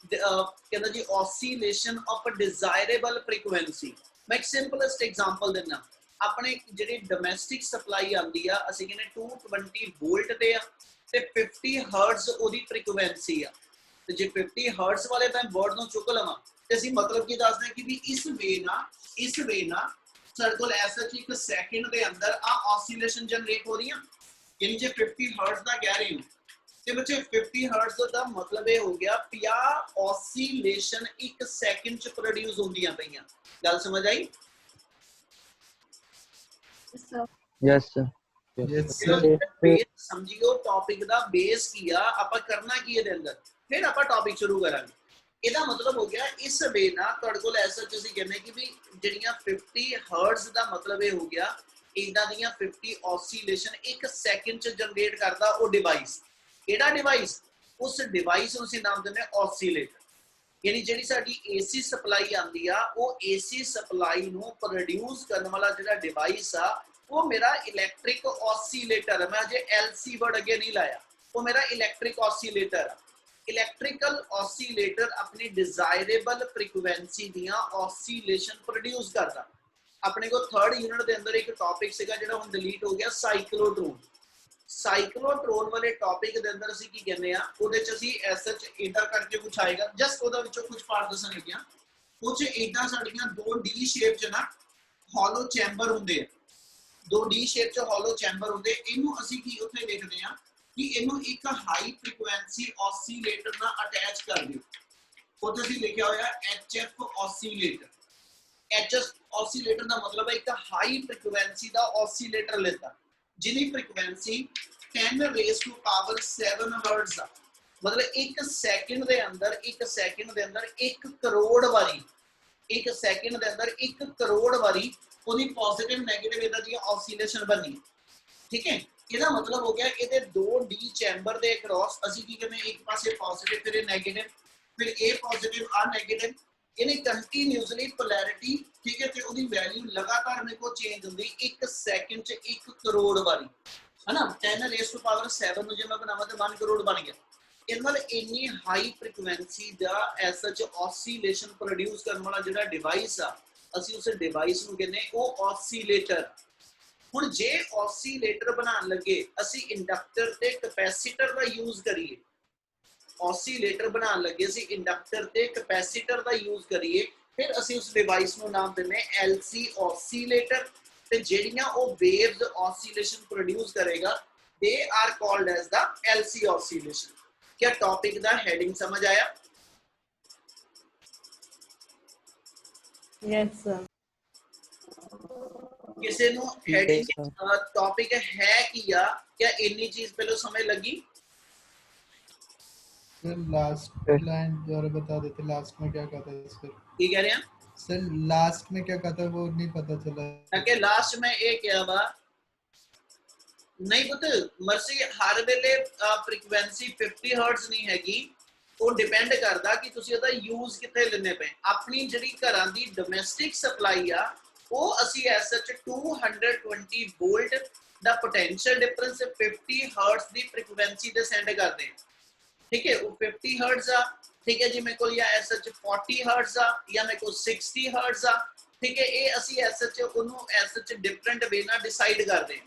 ਕਹਿੰਦਾ ਜੀ oscillation of a desirable frequency. ਮੈਂ ਇੱਕ ਸਿੰਪਲੈਸਟ ਐਗਜ਼ਾਮਪਲ ਦਿੰਦਾ। ਆਪਣੇ ਜਿਹੜੀ ਡੋਮੈਸਟਿਕ ਸਪਲਾਈ ਆਉਂਦੀ ਆ, ਅਸੀਂ ਕਹਿੰਦੇ 220 ਵੋਲਟ ਤੇ ਆ ਤੇ 50 ਹਰਟਜ਼ ਉਹਦੀ ਫ੍ਰੀਕੁਐਂਸੀ ਆ। ਤੇ ਜੇ 50 ਹਰਟਜ਼ ਵਾਲੇ ਮੈਂ ਵਰਡ ਨੂੰ ਚੁੱਕ ਲਵਾਂ ਤੇ ਅਸੀਂ ਮਤਲਬ ਕੀ ਦੱਸਦੇ ਕਿ ਵੀ ਇਸ ਵੇ ਨਾ ਸਾਡੇ ਕੋਲ ਐਸਐਚ ਇੱਕ ਸੈਕਿੰਡ ਦੇ ਅੰਦਰ ਆ ऑसिलेशन ਜਨਰੇਟ ਹੋ ਰਹੀਆਂ। ਯਾਨੀ ਜੇ 50 ਹਰਟਜ਼ ਦਾ ਕਹਿ ਰਹੇ ਹੋ ਤੇ ਬੱਚੇ 50 ਹਰਟਜ਼ ਦਾ ਮਤਲਬ ਇਹ ਹੋ ਗਿਆ 50 ऑसिलेशन ਇੱਕ ਸੈਕਿੰਡ ਚ ਪ੍ਰੋਡਿਊਸ ਹੁੰਦੀਆਂ ਪਈਆਂ। ਗੱਲ ਸਮਝ ਆਈ? Yes, sir. Yes sir. Base ਸਮਝਿਓ ਟੌਪਿਕ ਦਾ ਬੇਸ ਕੀ ਆ, ਆਪਾਂ ਕਰਨਾ ਕੀ ਇਹਦੇ ਅੰਦਰ, ਫਿਰ ਆਪਾਂ ਟੌਪਿਕ ਸ਼ੁਰੂ ਕਰਾਂਗੇ। ਇਹਦਾ ਮਤਲਬ ਹੋ ਗਿਆ ਇਸ ਵੇ ਨਾ ਤੁਹਾਡੇ ਕੋਲ ਐਸਾ ਤੁਸੀਂ ਕਹਿੰਦੇ ਕਿ ਵੀ ਜਿਹੜੀਆਂ 50 ਹਰਟਜ਼ ਦਾ ਮਤਲਬ ਇਹ ਹੋ ਗਿਆ ਇਦਾਂ ਦੀਆਂ 50 ऑसिलेशन ਇੱਕ ਸੈਕਿੰਡ ਚ ਜਨਰੇਟ ਕਰਦਾ ਉਹ ਡਿਵਾਈਸ। ਕਿਹੜਾ ਡਿਵਾਈਸ? ਉਸ ਡਿਵਾਈਸ ਨੂੰ ਅਸੀਂ ਨਾਮ ਦਿੰਦੇ ऑसिलेटर। ਯਾਨੀ ਜਿਹੜੀ ਸਾਡੀ ਏਸੀ ਸਪਲਾਈ ਆਂਦੀ ਆ, ਉਹ ਏਸੀ ਸਪਲਾਈ ਨੂੰ ਪ੍ਰੋਡਿਊਸ ਕਰਨ ਵਾਲਾ ਜਿਹੜਾ ਡਿਵਾਈਸ ਆ ਉਹ ਮੇਰਾ ਇਲੈਕਟ੍ਰਿਕ ऑसिलेटर ਹੈ। ਮੈਂ ਅਜੇ LC ਵਰਡ ਅੱਗੇ ਨਹੀਂ ਲਾਇਆ, ਉਹ ਮੇਰਾ ਇਲੈਕਟ੍ਰਿਕ ऑसिलेटर ਆ। ਇਲੈਕਟ੍ਰੀਕਲ ऑसिलेटर अपनी डिजायरेबल फ्रीक्वेंसी ਦੀਆਂ ऑसिलेशन प्रोड्यूस ਕਰਦਾ। ਆਪਣੇ ਕੋਲ 3rd ਯੂਨਿਟ ਦੇ ਅੰਦਰ ਇੱਕ ਟੌਪਿਕ ਸੀਗਾ ਜਿਹੜਾ ਹੁਣ ਡਿਲੀਟ ਹੋ ਗਿਆ, ਸਾਈਕਲੋਟ੍ਰੋਨ। ਸਾਈਕਲੋਟ੍ਰੋਨ ਵਾਲੇ ਟੌਪਿਕ ਦੇ ਅੰਦਰ ਅਸੀਂ ਕੀ ਕਹਿੰਦੇ ਆ, ਉਹਦੇ ਚ ਅਸੀਂ ਐਸਐਚ ਇੰਟਰ ਕਰਕੇ ਕੁਝ ਆਏਗਾ, ਜਸਟ ਉਹਦੇ ਵਿੱਚੋਂ ਕੁਝ ਪਾਰਟ ਦੱਸਣ ਲੱਗਿਆ। ਕੁਝ ਇਦਾਂ ਸਾਡੀਆਂ 2D ਸ਼ੇਪ ਚ ਨਾ ਹੌਲੋ ਚੈਂਬਰ ਹੁੰਦੇ ਆ, 2D ਸ਼ੇਪ ਚ ਹੌਲੋ ਚੈਂਬਰ ਹੁੰਦੇ। ਇਹਨੂੰ ਅਸੀਂ ਕੀ ਉੱਥੇ ਲਿਖਦੇ ਆ ਕਿ ਇਹਨੂੰ ਇੱਕ ਹਾਈ ਫ੍ਰੀਕੁਐਂਸੀ ऑसिलेटर ਨਾਲ ਅਟੈਚ ਕਰ ਦਿਓ। ਉੱਥੇ ਅਸੀਂ ਲਿਖਿਆ ਹੋਇਆ HF ऑसिलेटर। HF ऑसिलेटर ਦਾ ਮਤਲਬ ਹੈ ਇੱਕ ਹਾਈ ਫ੍ਰੀਕੁਐਂਸੀ ਦਾ ऑसिलेटर ਲੈਂਦਾ ਜਿਹਦੀ frequency 10 raised to power 7 hertz ਆ। ਮਤਲਬ ਇੱਕ ਸੈਕਿੰਡ ਦੇ ਅੰਦਰ 1 ਕਰੋੜ ਵਾਰੀ, ਇੱਕ ਸੈਕਿੰਡ ਦੇ ਅੰਦਰ 1 ਕਰੋੜ ਵਾਰੀ ਉਹਦੀ ਪੋਜ਼ਿਟਿਵ ਨੈਗੇਟਿਵ ਇਹਦਾ ਜੀ ऑसिलेशन ਬਣਨੀ। ठीक है, ਇਹਦਾ ਮਤਲਬ ਹੋ ਗਿਆ ਇਹਦੇ ਦੋ ਡੀ ਚੈਂਬਰ ਦੇ ਅਕ੍ਰੋਸ ਅਸੀਂ ਕੀ ਕਰਨੇ, ਇੱਕ ਪਾਸੇ ਪੋਜ਼ਿਟਿਵ ਫਿਰ ਇਹ ਨੈਗੇਟਿਵ, ਫਿਰ ਇਹ ਪੋਜ਼ਿਟਿਵ ਆ ਨੈਗੇਟਿਵ, ਇਹਨੇ ਕੰਟੀਨਿਊਸਲੀ ਪੋਲੈਰਿਟੀ, ਠੀਕ ਹੈ, ਤੇ ਉਹਦੀ ਵੈਲਿਊ ਲਗਾਤਾਰ ਮੇਰੇ ਕੋ ਚੇਂਜ ਹੁੰਦੀ ਇੱਕ ਸੈਕਿੰਡ ਚ 1 ਕਰੋੜ ਵਾਰੀ, है ना। 10 raised to power 7 ਨੂੰ ਜੇ ਮੈਂ ਬਣਾਵਾਂ ਤਾਂ 1 ਕਰੋੜ ਬਣ ਗਿਆ। ਇਹਦੇ ਨਾਲ ਇੰਨੀ ਹਾਈ ਫ੍ਰੀਕੁਐਂਸੀ ਦਾ ਐਸ ਸੱਚ ऑसिलेशन ਪ੍ਰੋਡਿਊਸ ਕਰਨ ਵਾਲਾ ਜਿਹੜਾ ਡਿਵਾਈਸ ਆ, ਅਸੀਂ ਉਸ ਡਿਵਾਈਸ ਨੂੰ ਕਹਿੰਦੇ ਉਹ ऑसिलेटर। ਹੁਣ ਜੇ ऑसिलेटर ਬਣਾਉਣ ਲੱਗੇ ਅਸੀਂ ਇੰਡਕਟਰ ਤੇ ਕੈਪੈਸੀਟਰ ਦਾ ਯੂਜ਼ ਕਰੀਏ, ऑसिलेटर ਬਣਾਉਣ ਲੱਗੇ ਅਸੀਂ ਇੰਡਕਟਰ ਤੇ ਕੈਪੈਸੀਟਰ ਦਾ ਯੂਜ਼ ਕਰੀਏ, ਫਿਰ ਅਸੀਂ ਉਸ ਡਿਵਾਈਸ ਨੂੰ ਨਾਮ ਦਿੰਦੇ LC ऑसिलेटर। ਤੇ ਜਿਹੜੀਆਂ ਉਹ ਵੇਵਸ ऑसिलेशन ਪ੍ਰੋਡਿਊਸ ਕਰੇਗਾ they are called as the LC oscillation. क्या टॉपिक ਦਾ ਹੈਡਿੰਗ ਸਮਝ ਆਇਆ? Yes, sir. ਕਿਸੇ ਨੂੰ ਹੈਡਿੰਗ टॉपिक है कि या क्या इतनी चीज पहले समझ लगी? सर लास्ट लाइन दोबारा बता देते, लास्ट में क्या कहा था इस पर? की कह रहे हैं सर लास्ट में क्या कहा था वो नहीं पता चला। कि लास्ट में ये क्या वा नहीं पुत मर्सी हर वेले फ्रीक्वेंसी 50 हर्ट्ज नहीं हैगी, ਉਹ ਡਿਪੈਂਡ ਕਰਦਾ ਕਿ ਤੁਸੀਂ ਉਹਦਾ ਯੂਜ਼ ਕਿੱਥੇ ਲੈਣੇ ਪਏ। ਆਪਣੀ ਜਿਹੜੀ ਘਰਾਂ ਦੀ ਡੋਮੈਸਟਿਕ ਸਪਲਾਈ ਆ ਉਹ ਅਸੀਂ ਐਸ ਸੱਚ 220 ਵੋਲਟ ਦਾ ਪੋਟੈਂਸ਼ੀਅਲ ਡਿਫਰੈਂਸ 50 ਹਰਟਜ਼ ਦੀ ਫ੍ਰੀਕੁਐਂਸੀ ਤੇ ਸੈਂਡ ਕਰਦੇ ਹਾਂ, ਠੀਕ ਹੈ। ਉਹ 50 ਹਰਟਜ਼ ਆ, ਠੀਕ ਹੈ ਜੀ, ਮੇਰੇ ਕੋਲ ਜਾਂ ਐਸ ਸੱਚ 40 ਹਰਟਜ਼ ਆ ਜਾਂ ਮੇਰੇ ਕੋਲ 60 ਹਰਟਜ਼ ਆ, ਠੀਕ ਹੈ। ਇਹ ਅਸੀਂ ਐਸ ਸੱਚ ਉਹਨੂੰ ਐਸ ਸੱਚ ਡਿਫਰੈਂਟ ਵੇ ਨਾਲ ਡਿਸਾਈਡ ਕਰਦੇ ਹਾਂ,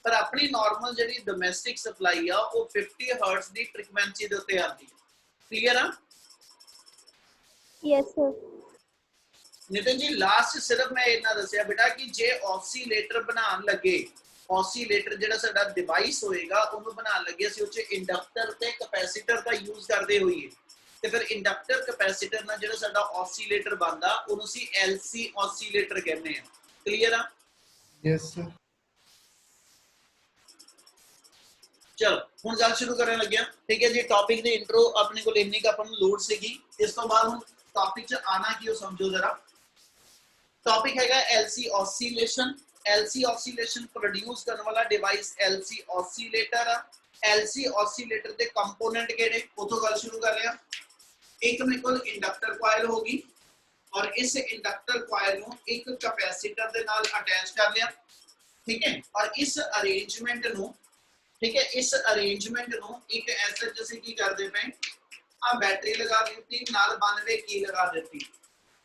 ਪਰ ਆਪਣੀ ਨਾਰਮਲ ਜਿਹੜੀ ਡੋਮੈਸਟਿਕ ਸਪਲਾਈ ਆ ਉਹ 50 ਹਰਟਜ਼ ਦੀ ਫ੍ਰੀਕੁਐਂਸੀ ਦੇ ਉੱਤੇ ਆਉਂਦੀ ਹੈ। क्लियर है? Yes, sir. Nitin ji last सिर्फ मैं इतना दसिया बेटा कि जे ऑसिलेटर बनान लगे, ऑसिलेटर ਜਿਹੜਾ ਸਾਡਾ ਡਿਵਾਈਸ ਹੋਏਗਾ ਉਹਨੂੰ ਬਣਾਉਣ ਲੱਗੇ ਅਸੀਂ ਉੱਚ ਇੰਡਕਟਰ ਤੇ ਕੈਪੈਸੀਟਰ ਦਾ ਯੂਜ਼ ਕਰਦੇ ਹੋਈਏ, ਤੇ ਫਿਰ ਇੰਡਕਟਰ ਕੈਪੈਸੀਟਰ ਨਾਲ ਜਿਹੜਾ ਸਾਡਾ ऑसिलेटर ਬਣਦਾ ਉਹਨੂੰ ਅਸੀਂ LC ऑसिलेटर ਕਹਿੰਦੇ ਆ। ਕਲੀਅਰ ਆ? Yes sir. चलो ਹੁਣ ਗੱਲ ਸ਼ੁਰੂ ਕਰਨ ਲੱਗਿਆ, ਠੀਕ ਹੈ ਜੀ। ਟੌਪਿਕ ਦੀ ਇੰਟਰੋ ਆਪਣੇ ਕੋਲ ਇੰਨੀ ਕ ਆਪਾਂ ਨੂੰ ਲੋਡ ਸੀਗੀ, ਇਸ ਤੋਂ ਬਾਅਦ ਹੁਣ ਟੌਪਿਕ 'ਚ ਆਣਾ ਕੀ ਉਹ ਸਮਝੋ ਜ਼ਰਾ। ਟੌਪਿਕ ਹੈਗਾ LC oscillation. LC oscillation produce ਕਰਨ ਵਾਲਾ ਡਿਵਾਈਸ LC ऑसिलेटर ਆ। LC ऑसिलेटर ਦੇ ਕੰਪੋਨੈਂਟ ਕਿਹੜੇ, ਉਥੋਂ ਗੱਲ ਸ਼ੁਰੂ ਕਰ ਲਿਆ। ਇੱਕ ਮੇਰੇ ਕੋਲ ਇੰਡਕਟਰ ਕੋਇਲ ਹੋਗੀ ਔਰ ਇਸ ਇੰਡਕਟਰ ਕੋਇਲ ਨੂੰ ਇੱਕ ਕੈਪੈਸੀਟਰ ਦੇ ਨਾਲ ਅਟੈਚ ਕਰ ਲਿਆ, ਠੀਕ ਹੈ। ਔਰ ਇਸ ਅਰੇਂਜਮੈਂਟ ਨੂੰ, ठीक है, इस अरेंजमेंट नो एक ऐसा जैसे की कर दे पे आ बैटरी लगा देती नाल 92 की लगा देती,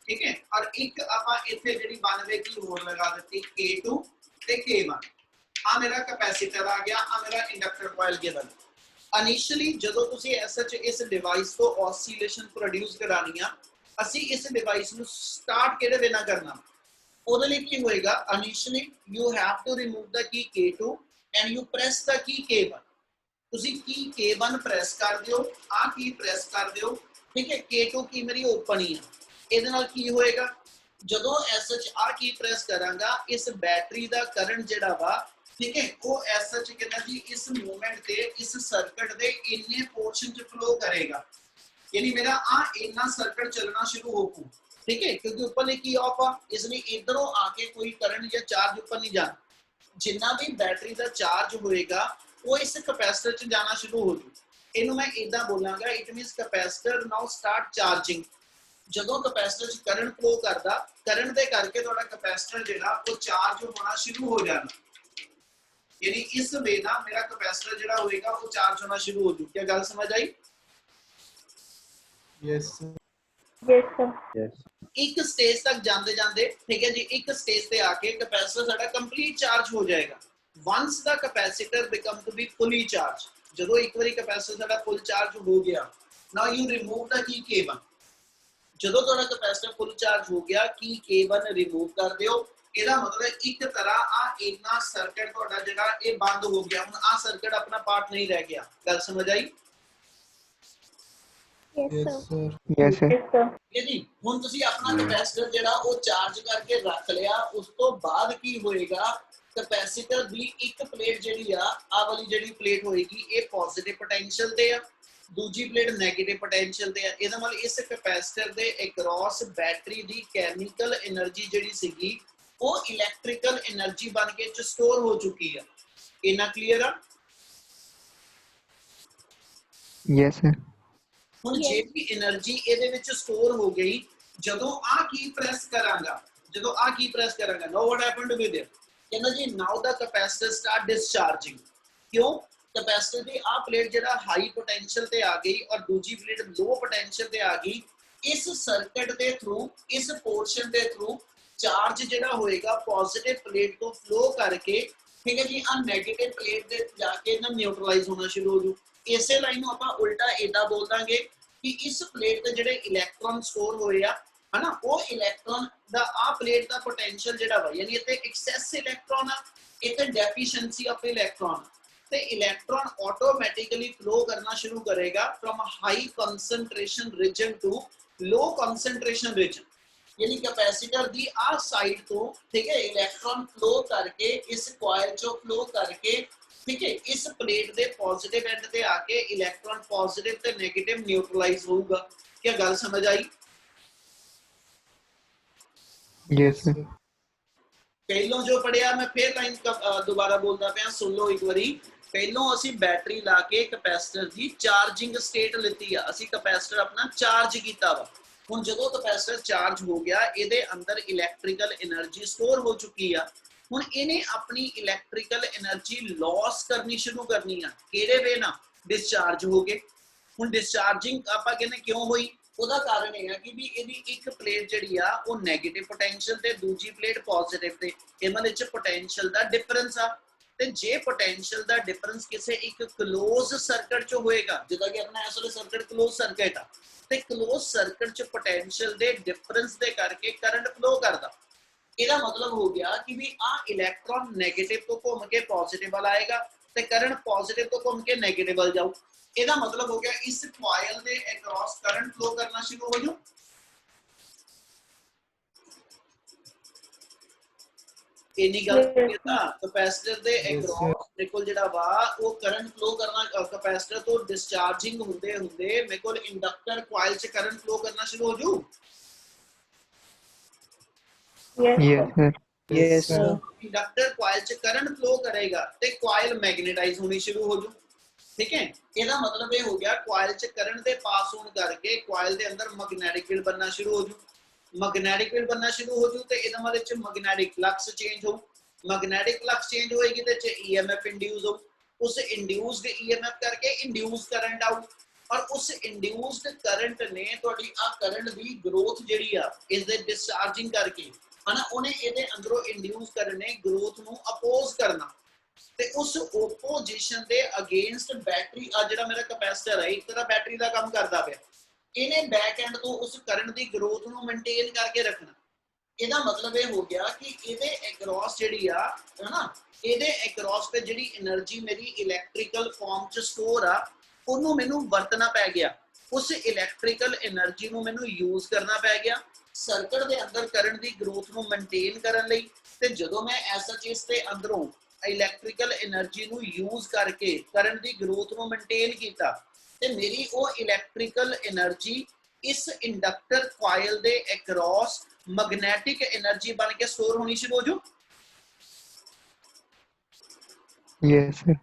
ठीक है। और एक आपा इथे जेडी 92 की होर लगा देती K2 ते K1। आ मेरा कैपेसिटर आ गया, आ मेरा इंडक्टर कॉइल गिवन। इनिशियली जदों तुसी सच इस डिवाइस को ऑसिलेशन प्रोड्यूस करानी आ, ਅਸੀਂ ਇਸ डिवाइस ਨੂੰ स्टार्ट ਕਿਹੜੇ ਵੇ ਨਾਲ ਕਰਨਾ, ਉਹਦੇ ਲਈ ਕੀ ਹੋਏਗਾ, initially you have to remove ਦਾ ਕੀ K2 and you press the key K1। ਤੁਸੀਂ ਕੀ K1 ਪ੍ਰੈਸ ਕਰ ਦਿਓ, ਆ ਕੀ ਪ੍ਰੈਸ ਕਰ ਦਿਓ, ਠੀਕ ਹੈ। K2 ਕੀ ਮੇਰੀ ਓਪਨ ਹੀ ਆ, ਇਹਦੇ ਨਾਲ ਕੀ ਹੋਏਗਾ, ਜਦੋਂ ਐਸਐਚ ਆ ਕੀ ਪ੍ਰੈਸ ਕਰਾਂਗਾ ਇਸ ਬੈਟਰੀ ਦਾ ਕਰੰਟ ਜਿਹੜਾ ਵਾ, ਠੀਕ ਹੈ, ਉਹ ਐਸਐਚ ਕਿੰਨਾ ਜੀ ਇਸ ਮੂਵਮੈਂਟ ਤੇ ਇਸ ਸਰਕਟ ਦੇ ਇੰਨੇ ਪੋਰਸ਼ਨ ਚ ਫਲੋ ਕਰੇਗਾ, ਯਾਨੀ ਮੇਰਾ ਆ ਇੰਨਾ ਸਰਕਟ ਚੱਲਣਾ ਸ਼ੁਰੂ ਹੋਊ, ਠੀਕ ਹੈ। ਕਿਉਂਕਿ ਉੱਪਰ ਲਈ ਕੀ ਆਫ ਆ, ਇਸ ਲਈ ਇਧਰੋਂ ਆ ਕੇ ਕੋਈ ਕਰੰਟ ਜਾਂ ਚਾਰਜ ਉੱਪਰ ਨਹੀਂ ਜਾਣਾ। ਜਿੰਨਾ ਵੀ ਬੈਟਰੀ ਦਾ ਚਾਰਜ ਹੋਏਗਾ ਉਹ ਇਸ ਕੈਪੈਸਿਟਰ ਚ ਜਾਣਾ ਸ਼ੁਰੂ ਹੋ ਜੂ। ਇਹਨੂੰ ਮੈਂ ਇਦਾਂ ਬੋਲਾਂਗਾ, it means capacitor now start charging. ਜਦੋਂ ਕੈਪੈਸਿਟਰ ਚ ਕਰੰਟ ਫਲੋ ਕਰਦਾ, ਕਰੰਟ ਦੇ ਕਰਕੇ ਤੁਹਾਡਾ ਕੈਪੈਸਿਟਰ ਜਿਹੜਾ ਉਹ ਚਾਰਜ ਹੋਣਾ ਸ਼ੁਰੂ ਹੋ ਜਾਣਾ, ਯਾਨੀ ਇਸ ਵੇ ਨਾਲ ਮੇਰਾ ਕੈਪੈਸਿਟਰ ਜਿਹੜਾ ਹੋਏਗਾ ਉਹ ਚਾਰਜ ਹੋਣਾ ਸ਼ੁਰੂ ਹੋ ਜੂ। ਕੀ ਗੱਲ ਸਮਝ ਆਈ? Yes sir. Yes, sir. Yes. ਇੱਕ ਸਟੇਜ ਤੱਕ ਜਾਂਦੇ ਜਾਂਦੇ, ਠੀਕ ਹੈ ਜੀ, ਇੱਕ ਸਟੇਜ ਤੇ ਆ ਕੇ ਕੈਪੈਸਿਟਰ ਸਾਡਾ ਕੰਪਲੀਟ ਚਾਰਜ ਹੋ ਜਾਏਗਾ। Once the capacitor become to be fully charge, ਜਦੋਂ ਇੱਕ ਵਾਰੀ ਕੈਪੈਸਿਟਰ ਸਾਡਾ ਫੁੱਲ ਚਾਰਜ ਹੋ ਗਿਆ, ਨਾਓ ਯੂ ਰਿਮੂਵ ਦਾ ਕੀ K1। ਜਦੋਂ ਤੁਹਾਡਾ ਕੈਪੈਸਿਟਰ ਫੁੱਲ ਚਾਰਜ ਹੋ ਗਿਆ, ਕੀ K1 ਰਿਮੂਵ ਕਰ ਦਿਓ। ਇਹਦਾ ਮਤਲਬ ਇੱਕ ਤਰ੍ਹਾਂ ਆ ਇੰਨਾ ਸਰਕਟ ਤੁਹਾਡਾ ਜਿਹੜਾ ਇਹ ਬੰਦ ਹੋ ਗਿਆ, ਹੁਣ ਆ ਸਰਕਟ ਆਪਣਾ ਪਾਰਟ ਨਹੀਂ ਰਹਿ ਗਿਆ। ਗੱਲ ਸਮਝ ਆਈ? Yes, yes sir. Sir Yes, sir. ਠੀਕ ਹੈ ਜੀ। ਹੁਣ ਤੁਸੀਂ ਆਪਣਾ ਕੈਪੈਸਿਟਰ ਜਿਹੜਾ ਉਹ ਚਾਰਜ ਕਰਕੇ ਰੱਖ ਲਿਆ, ਉਸ ਤੋਂ ਬਾਅਦ ਕੀ ਹੋਏਗਾ, ਕੈਪੈਸਿਟਰ ਦੀ ਇੱਕ ਪਲੇਟ ਜਿਹੜੀ ਆ, ਆਹ ਵਾਲੀ ਜਿਹੜੀ ਪਲੇਟ ਹੋਏਗੀ ਇਹ ਪੋਜ਼ਿਟਿਵ ਪੋਟੈਂਸ਼ੀਅਲ ਤੇ ਆ, ਦੂਜੀ ਪਲੇਟ ਨੈਗੇਟਿਵ ਪੋਟੈਂਸ਼ੀਅਲ ਤੇ ਆ। ਇਹਦਾ ਮਤਲਬ ਇਸ ਕੈਪੈਸਿਟਰ ਦੇ ਅਕ੍ਰੋਸ ਬੈਟਰੀ ਦੀ ਕੈਮੀਕਲ એનર્ਜੀ ਜਿਹੜੀ ਸੀਗੀ ਉਹ ਇਲੈਕਟ੍ਰੀਕਲ એનર્ਜੀ ਬਣ ਕੇ ਚ ਸਟੋਰ ਹੋ ਚੁੱਕੀ ਆ। ਇਹਨਾਂ ਕਲੀਅਰ ਆ? Yes, sir. ਹੁਣ ਜੇ ਵੀ એનર્ਜੀ ਇਹਦੇ ਵਿੱਚ ਸਟੋਰ ਹੋ ਗਈ, ਜਦੋਂ ਆ ਕੀ ਪ੍ਰੈਸ ਕਰਾਂਗਾ, ਜਦੋਂ ਆ ਕੀ ਪ੍ਰੈਸ ਕਰਾਂਗਾ, ਨਾਓ ਵਾਟ ਹੈਪਨਡ ਵਿਦ ਇਟ, ਕਹਿੰਦਾ ਜੀ ਨਾਓ ਦਾ ਕੈਪੈਸਿਟਰ ਸਟਾਰਟ ਡਿਸਚਾਰਜਿੰਗ। ਕਿਉਂ? ਕੈਪੈਸਿਟਰ ਦੀ ਆ ਪਲੇਟ ਜਿਹੜਾ ਹਾਈ ਪੋਟੈਂਸ਼ੀਅਲ ਤੇ ਆ ਗਈ ਔਰ ਦੂਜੀ ਪਲੇਟ ਲੋ ਪੋਟੈਂਸ਼ੀਅਲ ਤੇ ਆ ਗਈ। ਇਸ ਸਰਕਟ ਦੇ ਥਰੂ, ਇਸ ਪੋਰਸ਼ਨ ਦੇ ਥਰੂ ਚਾਰਜ ਜਿਹੜਾ ਹੋਏਗਾ ਪੋਜ਼ਿਟਿਵ ਪਲੇਟ ਤੋਂ ਫਲੋ ਕਰਕੇ, ਠੀਕ ਹੈ ਜੀ, ਆ ਨੈਗੇਟਿਵ ਪਲੇਟ ਦੇ ਜਾ ਕੇ ਨਾ ਨਿਊਟਰਲਾਈਜ਼ ਹੋਣਾ ਸ਼ੁਰੂ ਹੋ ਜੂ। ਇਸੇ ਲਾਈਨ ਨੂੰ ਆਪਾਂ ਉਲਟਾ ਇਦਾਂ ਬੋਲ ਦਾਂਗੇ ਕਿ ਇਸ ਪਲੇਟ ਤੇ ਜਿਹੜੇ ਇਲੈਕਟ੍ਰੋਨ ਸਟੋਰ ਹੋਏ ਆ, ਹਨਾ, ਉਹ ਇਲੈਕਟ੍ਰੋਨ ਦਾ ਆ ਪਲੇਟ ਦਾ ਪੋਟੈਂਸ਼ੀਅਲ ਜਿਹੜਾ ਵਾ, ਯਾਨੀ ਇੱਥੇ ਐਕਸੈਸ ਇਲੈਕਟ੍ਰੋਨ ਆ, ਇੱਥੇ ਡੈਫੀਸ਼ੀਐਂਸੀ ਆਫ ਇਲੈਕਟ੍ਰੋਨ, ਤੇ ਇਲੈਕਟ੍ਰੋਨ ਆਟੋਮੈਟਿਕਲੀ ਫਲੋ ਕਰਨਾ ਸ਼ੁਰੂ ਕਰੇਗਾ from high concentration region to low concentration region. यानी कैपेसिटर दी आ साइड तो, ठीक है, इलेक्ट्रॉन फ्लो करके इस कॉइल चो फ्लो करके, ठीक है, इस प्लेट दे पॉजिटिव एंड ते आके इलेक्ट्रॉन पॉजिटिव ते नेगेटिव न्यूट्रलाइज होगा। क्या गल समझ आई? Yes, sir. पहलों जो पढ़िया मैं फिर लाइन दोबारा बोलता पाया, सुन लो एक बारी। पहलों असी बैटरी ला के कैपेसिटर दी चार्जिंग स्टेट लेती है, असी कैपेसिटर अपना चार्ज कीता वा। ਹੁਣ ਜਦੋਂ ਕੈਪੈਸਿਟਰ ਚਾਰਜ ਹੋ ਗਿਆ, ਇਹਦੇ ਅੰਦਰ ਇਲੈਕਟ੍ਰੀਕਲ એનર્ਜੀ ਸਟੋਰ ਹੋ ਚੁੱਕੀ ਆ। ਹੁਣ ਇਹਨੇ ਆਪਣੀ ਇਲੈਕਟ੍ਰੀਕਲ એનર્ਜੀ ਲਾਸ ਕਰਨੀ ਸ਼ੁਰੂ ਕਰਨੀ ਆ। ਕਿਹੜੇ ਵੇ ਨਾਲ? ਡਿਸਚਾਰਜ ਹੋ ਕੇ। ਹੁਣ ਡਿਸਚਾਰਜਿੰਗ ਆਪਾਂ ਕਹਿੰਦੇ ਕਿਉਂ ਹੋਈ? ਉਹਦਾ ਕਾਰਨ ਇਹ ਆ ਕਿ ਵੀ ਇਹਦੀ ਇੱਕ ਪਲੇਟ ਜਿਹੜੀ ਆ ਉਹ ਨੈਗੇਟਿਵ ਪੋਟੈਂਸ਼ੀਅਲ ਤੇ ਦੂਜੀ ਪਲੇਟ ਪੋਜ਼ਿਟਿਵ ਤੇ, ਇਹਨਾਂ ਵਿੱਚ ਪੋਟੈਂਸ਼ੀਅਲ ਦਾ ਡਿਫਰੈਂਸ ਆ। ਤੇ ਜੇ ਪੋਟੈਂਸ਼ੀਅਲ ਦਾ ਡਿਫਰੈਂਸ ਕਿਸੇ ਇੱਕ ਕਲੋਜ਼ ਸਰਕਟ ਚ ਹੋਏਗਾ, ਜਿੱਦਾਂ ਕਿ ਆਪਣਾ ਇਸ ਵੇਲੇ ਸਰਕਟ ਕਲੋਜ਼ ਸਰਕਟ ਆ, ਤੇ ਕਲੋਜ਼ ਸਰਕਟ ਚ ਪੋਟੈਂਸ਼ੀਅਲ ਦੇ ਡਿਫਰੈਂਸ ਦੇ ਕਰਕੇ ਕਰੰਟ ਫਲੋ ਕਰਦਾ। ਇਹਦਾ ਮਤਲਬ ਹੋ ਗਿਆ ਕਿ ਵੀ ਆ ਇਲੈਕਟ੍ਰੋਨ ਨੈਗੇਟਿਵ ਤੋਂ ਘੁੰਮ ਕੇ ਪੋਜ਼ਿਟਿਵ ਵੱਲ ਆਏਗਾ ਤੇ ਕਰੰਟ ਪੋਜ਼ਿਟਿਵ ਤੋਂ ਘੁੰਮ ਕੇ ਨੈਗੇਟਿਵ ਵੱਲ ਜਾਊ। ਇਹਦਾ ਮਤਲਬ ਹੋ ਗਿਆ ਇਸ ਕੋਇਲ ਦੇ ਅਕ੍ਰੋਸ ਕਰੰਟ ਫਲੋ ਕਰਨਾ ਸ਼ੁਰੂ ਹੋ ਜਾਊ। इन्नी गल कैपेसिटर दे अक्रॉस मेरे को जेड़ा वा वो करंट फ्लो करना, कैपेसिटर तो डिस्चार्जिंग हुंदे हुंदे मेरे को इंडक्टर कॉइल से करंट फ्लो करना शुरू हो जू। Yes, sir. Yes, sir. Inductor coil से करंट फ्लो करेगा ते कॉइल मैग्नेटाइज होनी शुरू हो जू। ठीक है, ਇਹਦਾ मतलब ये हो गया कॉइल से करंट दे पास होने करके कॉइल दे अंदर मैग्नेटिक फील्ड बनना शुरू हो जू। मैग्नेटिक फील्ड बनना शुरू हो जू ते ਇਹਦਾ मतलब ਚ मैग्नेटिक फ्लक्स चेंज हो। मैग्नेटिक फ्लक्स चेंज होएगी ते च ईएमएफ इंड्यूस हो। उस इंड्यूस्ड ईएमएफ करके इंड्यूस करंट आउ और उस इंड्यूस्ड करंट ने ਤੁਹਾਡੀ ਆ ਕਰंट ਦੀ ग्रोथ ਜਿਹੜੀ ਆ ਇਸ ਦੇ डिस्चार्जिंग करके ਹਨਾ ਉਹਨੇ ਇਹਦੇ ਅੰਦਰੋਂ ਇੰਡਿਊਸ ਕਰਨੇ ग्रोथ ਨੂੰ ਅਪੋਜ਼ ਕਰਨਾ ਤੇ ਉਸ opposition ਦੇ ਅਗੇਂਸਟ ਬੈਟਰੀ ਆ ਜਿਹੜਾ ਮੇਰਾ ਕੈਪੈਸਿਟਰ ਹੈ ਇੱਕ ਤਰ੍ਹਾਂ ਬੈਟਰੀ ਦਾ ਕੰਮ ਕਰਦਾ ਪਿਆ। ਇਹਨੇ ਬੈਕ ਐਂਡ ਤੋਂ ਉਸ ਕਰੰਟ ਦੀ ਗਰੋਥ ਨੂੰ ਮੇਨਟੇਨ ਕਰਕੇ ਰੱਖਣਾ। ਇਹਦਾ ਮਤਲਬ ਇਹ ਹੋ ਗਿਆ ਕਿ ਇਹਦੇ ਅਕ੍ਰੋਸ ਜਿਹੜੀ ਆ ਹਨਾ ਇਹਦੇ ਅਕ੍ਰੋਸ ਤੇ ਜਿਹੜੀ એનર્ਜੀ ਮੇਰੀ ਇਲੈਕਟ੍ਰੀਕਲ ਫਾਰਮ ਚ ਸਟੋਰ ਆ ਉਹਨੂੰ ਮੈਨੂੰ ਵਰਤਣਾ ਪੈ ਗਿਆ। ਉਸ ਇਲੈਕਟ੍ਰੀਕਲ એનર્ਜੀ ਨੂੰ ਮੈਨੂੰ ਯੂਜ਼ ਕਰਨਾ ਪੈ ਗਿਆ ਸਰਕਟ ਦੇ ਅੰਦਰ ਕਰੰਟ ਦੀ ਗਰੋਥ ਨੂੰ ਮੇਨਟੇਨ ਕਰਨ ਲਈ। ਤੇ ਜਦੋਂ ਮੈਂ ਐਸਾ ਚੀਜ਼ ਤੇ ਅੰਦਰੋਂ ਇਲੈਕਟ੍ਰੀਕਲ એનર્ਜੀ ਨੂੰ ਯੂਜ਼ ਕਰਕੇ ਕਰੰਟ ਦੀ ਗਰੋਥ ਨੂੰ ਮੇਨਟੇਨ ਕੀਤਾ ਤੇ ਮੇਰੀ ਉਹ ਇਲੈਕਟ੍ਰੀਕਲ એનર્ਜੀ ਇਸ ਇੰਡਕਟਰ ਕੋਇਲ ਦੇ ਅਕ੍ਰੋਸ ਮੈਗਨੈਟਿਕ એનર્ਜੀ ਬਣ ਕੇ ਸਟੋਰ ਹੋਣੀ ਸ਼ੁਰੂ ਹੋ ਜੂ। Yes, sir.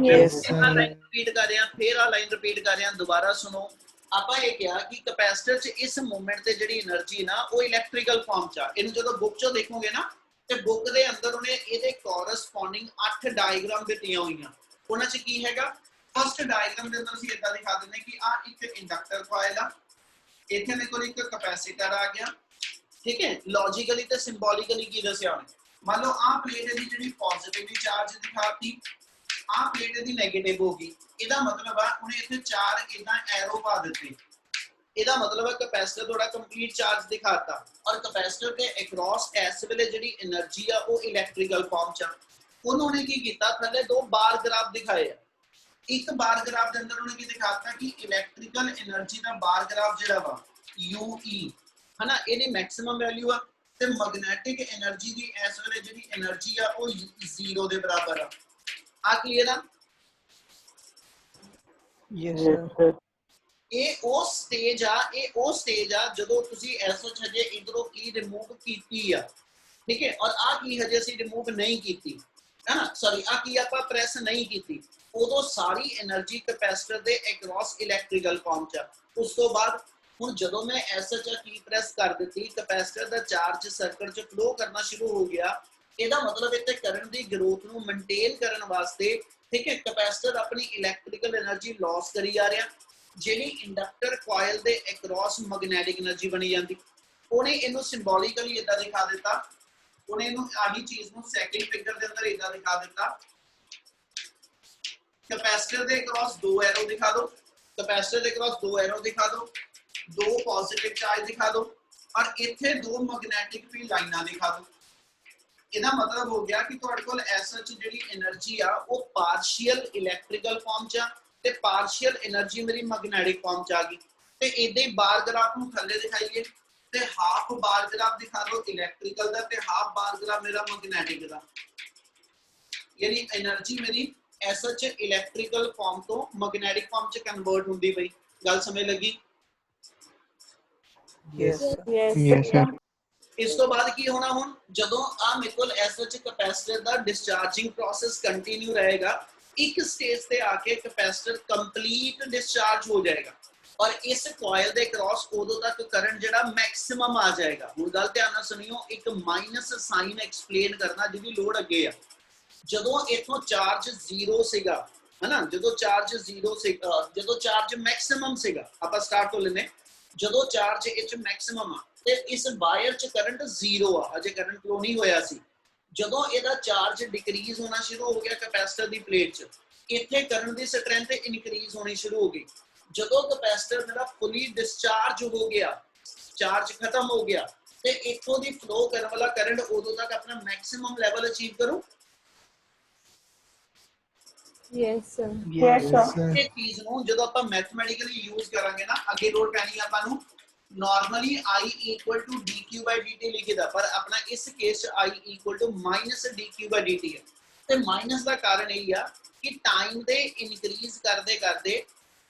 Yes, line repeat ਕਰ ਰਿਹਾ, ਫੇਰ ਆ ਲਾਈਨ ਰਿਪੀਟ ਕਰ ਰਿਹਾ, ਦੁਬਾਰਾ ਸੁਣੋ। ਆਪਾਂ ਇਹ ਕਿਹਾ ਕਿ ਕੈਪੈਸਿਟਰ ਚ ਇਸ ਮੂਵਮੈਂਟ ਤੇ ਜਿਹੜੀ એનર્ਜੀ ਨਾ ਉਹ ਇਲੈਕਟ੍ਰੀਕਲ ਫਾਰਮ ਚ ਆ। ਇਹਨੂੰ ਜਦੋਂ ਬੁੱਕ ਚੋਂ ਦੇਖੋਗੇ ਨਾ ਤੇ ਬੁੱਕ ਦੇ ਅੰਦਰ ਉਹਨੇ ਇਹਦੇ ਕੋਰਸਪੋਂਡਿੰਗ 8 ਡਾਇਗਰਾਮ ਦਿੱਤੀਆਂ ਹੋਈਆਂ। ਉਹਨਾਂ ਚ ਕੀ ਹੈਗਾ, ਫਸਟ ਡਾਇਗਰਾਮ ਦੇ ਅੰਦਰ ਅਸੀਂ ਇਦਾਂ ਦਿਖਾ ਦਿੰਦੇ ਕਿ ਆ ਇੱਕ ਇੰਡਕਟਰ ਕੋਇਲ ਆ, ਇੱਥੇ ਮੇਰੇ ਕੋਲ ਇੱਕ ਕੈਪੈਸਿਟਰ ਆ ਗਿਆ। ਠੀਕ ਹੈ, ਲੌਜੀਕਲੀ ਤੇ ਸਿੰਬੋਲਿਕਲੀ ਕੀ ਦੱਸਿਆ ਉਹਨੇ, ਮੰਨ ਲਓ ਆ ਪਲੇਟ ਦੀ ਜਿਹੜੀ ਪੋਜ਼ਿਟਿਵਲੀ ਚਾਰਜ ਦਿਖਾਤੀ, ਆ ਪਲੇਟ ਦੀ ਨੈਗੇਟਿਵ ਹੋ ਗਈ। ਇਹਦਾ ਮਤਲਬ ਆ ਉਹਨੇ ਇੱਥੇ ਚਾਰ ਇਦਾਂ ਐਰੋ ਪਾ ਦਿੱਤੇ। ਇਹਦਾ ਮਤਲਬ ਹੈ ਕੈਪੈਸਿਟਰ ਤੁਹਾਡਾ ਕੰਪਲੀਟ ਚਾਰਜ ਦਿਖਾਤਾ ਔਰ ਕੈਪੈਸਿਟਰ ਦੇ ਅਕ੍ਰੋਸ ਇਸ ਵੇਲੇ ਜਿਹੜੀ એનર્ਜੀ ਆ ਉਹ ਇਲੈਕਟ੍ਰੀਕਲ ਫਾਰਮ ਚ ਆ। ਉਹਨਾਂ ਨੇ ਕੀ ਕੀਤਾ, ਥੱਲੇ ਦੋ ਬਾਰ ਗ੍ਰਾਫ ਦਿਖਾਏ ਆ। ਇੱਕ ਬਾਰ ਗ੍ਰਾਫ ਦੇ ਅੰਦਰ ਉਹਨੇ ਕੀ ਦਿਖਾਤਾ ਕਿ ਇਲੈਕਟ੍ਰੀਕਲ એનર્ਜੀ ਦਾ ਬਾਰ ਗ੍ਰਾਫ ਜਿਹੜਾ ਵਾ UE ਹਨਾ ਇਹਦੀ ਮੈਕਸਿਮਮ ਵੈਲਿਊ ਆ ਤੇ ਮੈਗਨੈਟਿਕ એનર્ਜੀ ਦੀ ਇਸ ਵੇਲੇ ਜਿਹੜੀ એનર્ਜੀ ਆ ਉਹ 0 ਦੇ ਬਰਾਬਰ ਆ ਕਲੀਅਰ ਆ Yes, sir. ਇਹ ਉਹ ਸਟੇਜ ਆ ਜਦੋਂ ਤੁਸੀਂ ਐਸਐਚ ਹਜੇ ਇਧਰੋਂ ਕੀ ਰਿਮੂਵ ਕੀਤੀ ਆ ਠੀਕ ਹੈ ਔਰ ਆ ਕੀ ਹਜੇ ਅਸੀਂ ਰਿਮੂਵ ਨਹੀਂ ਕੀਤੀ ਹੈ ਨਾ ਸੌਰੀ ਆ ਕੀ ਆਪਾਂ ਪ੍ਰੈਸ ਨਹੀਂ ਕੀਤੀ ਉਦੋਂ ਸਾਰੀ એનર્ਜੀ ਕੈਪੈਸਿਟਰ ਦੇ ਅਕ੍ਰੋਸ ਇਲੈਕਟ੍ਰੀਕਲ ਪਹੁੰਚਾ ਉਸ ਤੋਂ ਬਾਅਦ ਹੁਣ ਜਦੋਂ ਮੈਂ ਐਸਐਚ ਕੀ ਪ੍ਰੈਸ ਕਰ ਦਿੱਤੀ ਕੈਪੈਸਿਟਰ ਦਾ ਚਾਰਜ ਸਰਕਟ 'ਚ ਫਲੋ ਕਰਨਾ ਸ਼ੁਰੂ ਹੋ ਗਿਆ ਇਹਦਾ ਮਤਲਬ ਇੱਥੇ ਕਰੰਟ ਦੀ ਗਰੋਥ ਨੂੰ ਮੇਨਟੇਨ ਕਰਨ ਵਾਸਤੇ ਠੀਕ ਹੈ ਕੈਪੈਸਿਟਰ ਆਪਣੀ ਇਲੈਕਟ੍ਰੀਕਲ એનર્ਜੀ ਲਾਸ ਕਰੀ ਜਾ ਰਿਹਾ ਜਿਹੜੀ ਇੰਡਕਟਰ ਕੋਇਲ ਦੇ ਅਕ੍ਰੋਸ ਮੈਗਨੈਟਿਕ એનર્ਜੀ ਬਣੀ ਜਾਂਦੀ ਉਹਨੇ ਇਹਨੂੰ ਸਿੰਬੋਲਿਕਲੀ ਇਦਾਂ ਦਿਖਾ ਦਿੱਤਾ ਉਹਨੇ ਇਹਨੂੰ ਆਹੀ ਚੀਜ਼ ਨੂੰ ਸੈਕਿੰਡ ਫਿਗਰ ਦੇ ਅੰਦਰ ਇਦਾਂ ਦਿਖਾ ਦਿੱਤਾ ਕੈਪੈਸਿਟਰ ਦੇ ਅਕ੍ਰੋਸ ਦੋ ਐਰੋ ਦਿਖਾ ਦਿਓ ਕੈਪੈਸਿਟਰ ਦੇ ਅਕ੍ਰੋਸ ਦੋ ਐਰੋ ਦਿਖਾ ਦਿਓ ਦੋ ਪੋਜ਼ਿਟਿਵ ਚਾਰਜ ਦਿਖਾ ਦਿਓ ਔਰ ਇੱਥੇ ਦੋ ਮੈਗਨੈਟਿਕ ਫੀਲਡ ਲਾਈਨਾਂ ਦਿਖਾ ਦਿਓ ਇਹਦਾ ਮਤਲਬ ਹੋ ਗਿਆ ਕਿ ਤੁਹਾਡੇ ਕੋਲ ਐਸਐਚ ਜਿਹੜੀ એનર્ਜੀ ਆ ਉਹ ਪਾਰਸ਼ੀਅਲ ਇਲੈਕਟ੍ਰੀਕਲ ਫਾਰਮ ਚ ਤੇ ਪਾਰਸ਼ੀਅਲ એનર્ਜੀ ਮੇਰੀ ਮੈਗਨੈਟਿਕ ਫਾਰਮ ਚ ਆ ਗਈ ਤੇ ਇਦਾਂ ਹੀ ਬਾਰ ਗ੍ਰਾਫ ਨੂੰ ਥੱਲੇ ਦਿਖਾਈਏ ਤੇ ਹਾਫ ਬਾਰ ਗ੍ਰਾਫ ਦਿਖਾ ਦਿਓ ਇਲੈਕਟ੍ਰੀਕਲ ਦਾ ਤੇ ਹਾਫ ਬਾਰ ਗ੍ਰਾਫ ਮੇਰਾ ਮੈਗਨੈਟਿਕ ਦਾ ਯਾਨੀ એનર્ਜੀ ਮੇਰੀ ਐਸਐਚ ਇਲੈਕਟ੍ਰੀਕਲ ਫਾਰਮ ਤੋਂ ਮੈਗਨੈਟਿਕ ਫਾਰਮ ਚ ਕਨਵਰਟ ਹੁੰਦੀ ਪਈ ਗੱਲ ਸਮਝ ਲੱਗੀ Yes, sir. Yes, sir. ਇਸ ਤੋਂ ਬਾਅਦ ਕੀ ਹੋਣਾ ਹੁਣ ਜਦੋਂ ਆ ਮੇਰੇ ਕੋਲ ਐਸਐਚ ਕੈਪੈਸਿਟਰ ਦਾ ਡਿਸਚਾਰਜਿੰਗ ਪ੍ਰੋਸੈਸ ਕੰਟੀਨਿਊ ਰਹੇਗਾ ਇੱਕ ਸਟੇਜ ਤੇ ਆ ਕੇ ਕੈਪੈਸਿਟਰ ਕੰਪਲੀਟ ਡਿਸਚਾਰਜ ਹੋ ਜਾਏਗਾ ਔਰ ਇਸ ਕੋਇਲ ਦੇ ਕ੍ਰਾਸ ਉਦੋਂ ਤੱਕ ਕਰੰਟ ਜਿਹੜਾ ਮੈਕਸਿਮਮ ਆ ਜਾਏਗਾ ਹੁਣ ਗੱਲ ਧਿਆਨ ਨਾਲ ਸੁਣਿਓ ਇੱਕ ਮਾਈਨਸ ਸਾਈਨ ਐਕਸਪਲੇਨ ਕਰਨਾ ਜਿਹਦੀ ਲੋੜ ਅੱਗੇ ਆ ਜਦੋਂ ਇਥੋਂ ਚਾਰਜ 0 ਸੀਗਾ ਹਨਾ ਜਦੋਂ ਚਾਰਜ 0 ਸੀਗਾ ਜਦੋਂ ਚਾਰਜ ਮੈਕਸਿਮਮ ਸੀਗਾ ਆਪਾਂ ਸਟਾਰਟ ਤੋਂ ਲੈਨੇ ਜਦੋਂ ਚਾਰਜ ਇਹ ਮੈਕਸਿਮਮ ਆ ਤੇ ਇਸ ਵਾਇਰ ਚ ਕਰੰਟ 0 ਆ ਅਜੇ ਕਰੰਟ ਫਲੋ ਨਹੀਂ ਹੋਇਆ ਸੀ ਜਦੋਂ ਇਹਦਾ ਚਾਰਜ ਡਿਕਰੀਜ਼ ਹੋਣਾ ਸ਼ੁਰੂ ਹੋ ਗਿਆ ਕੈਪੈਸਿਟਰ ਦੀ ਪਲੇਟ ਚ ਇੱਥੇ ਕਰੰਟ ਦੀ ਸਟਰੈਂਥ ਇਨਕਰੀਜ਼ ਹੋਣੀ ਸ਼ੁਰੂ ਹੋ ਗਈ ਜਦੋਂ ਕੈਪੈਸਿਟਰ ਮੇਰਾ ਫੁੱਲੀ ਡਿਸਚਾਰਜ ਹੋ ਗਿਆ ਚਾਰਜ ਖਤਮ ਹੋ ਗਿਆ ਤੇ ਇੱਥੋਂ ਦੀ ਫਲੋ ਕਰਨ ਵਾਲਾ ਕਰੰਟ ਉਦੋਂ ਤੱਕ ਆਪਣਾ ਮੈਕਸਿਮਮ ਲੈਵਲ ਅਚੀਵ ਕਰੂ Yes, sir. Yes, sir. ਇਹ ਚੀਜ਼ ਨੂੰ ਜਦੋਂ ਆਪਾਂ ਮੈਥਮੈਟਿਕਲੀ ਯੂਜ਼ ਕਰਾਂਗੇ ਨਾ ਅੱਗੇ ਲੋੜ ਪੈਣੀ ਆਪਾਂ ਨੂੰ ਨਾਰਮਲੀ I = dq/dt ਲਿਖੀਦਾ ਪਰ ਆਪਣਾ ਇਸ ਕੇਸ ਚ I = -dq/dt ਹੈ ਤੇ ਮਾਈਨਸ ਦਾ ਕਾਰਨ ਇਹ ਆ ਕਿ ਟਾਈਮ ਦੇ ਇਨਕਰੀਜ਼ ਕਰਦੇ ਕਰਦੇ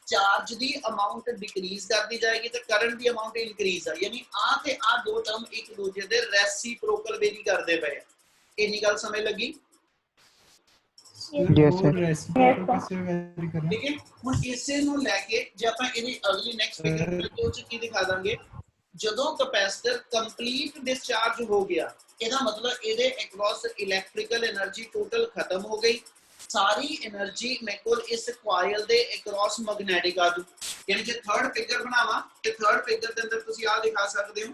ਚਾਰਜ ਦੀ ਅਮਾਉਂਟ ਡਿਕਰੀਜ਼ ਕਰਦੀ ਜਾਏਗੀ ਤੇ ਕਰੰਟ ਦੀ ਅਮਾਉਂਟ ਇਨਕਰੀਜ਼ ਆ ਯਾਨੀ ਆ ਤੇ ਆ ਦੋ ਟਰਮ ਇੱਕ ਦੂਜੇ ਦੇ ਰੈਸਿਪਰੋਕਲ ਵੇਰੀ ਕਰਦੇ ਪਏ ਆ ਇੰਨੀ ਗੱਲ ਸਮਝ ਲੱਗੀ Yes, sir. कैसे वेरी करना ठीक है ਹੁਣ ਇਸੇ ਨੂੰ ਲੈ ਕੇ ਜੇ ਆਪਾਂ ਇਹਦੀ ਅਗਲੀ ਨੈਕਸਟ ਫਿਗਰ ਵਿੱਚ ਕੀ ਦਿਖਾ ਦਾਂਗੇ ਜਦੋਂ ਕੈਪੈਸਿਟਰ ਕੰਪਲੀਟ ਡਿਸਚਾਰਜ ਹੋ ਗਿਆ ਇਹਦਾ ਮਤਲਬ ਇਹਦੇ ਅਕ੍ਰੋਸ ਇਲੈਕਟ੍ਰੀਕਲ એનર્ਜੀ ਟੋਟਲ ਖਤਮ ਹੋ ਗਈ ਸਾਰੀ એનર્ਜੀ ਮੇਰੇ ਕੋਲ ਇਸ ਕੋਇਲ ਦੇ ਅਕ੍ਰੋਸ ਮੈਗਨੈਟਿਕ ਆ ਜੂ ਯਾਨੀ ਜੇ ਥਰਡ ਫਿਗਰ ਬਣਾਵਾਂ ਤੇ ਥਰਡ ਫਿਗਰ ਦੇ ਅੰਦਰ ਤੁਸੀਂ ਆ ਦਿਖਾ ਸਕਦੇ ਹੋ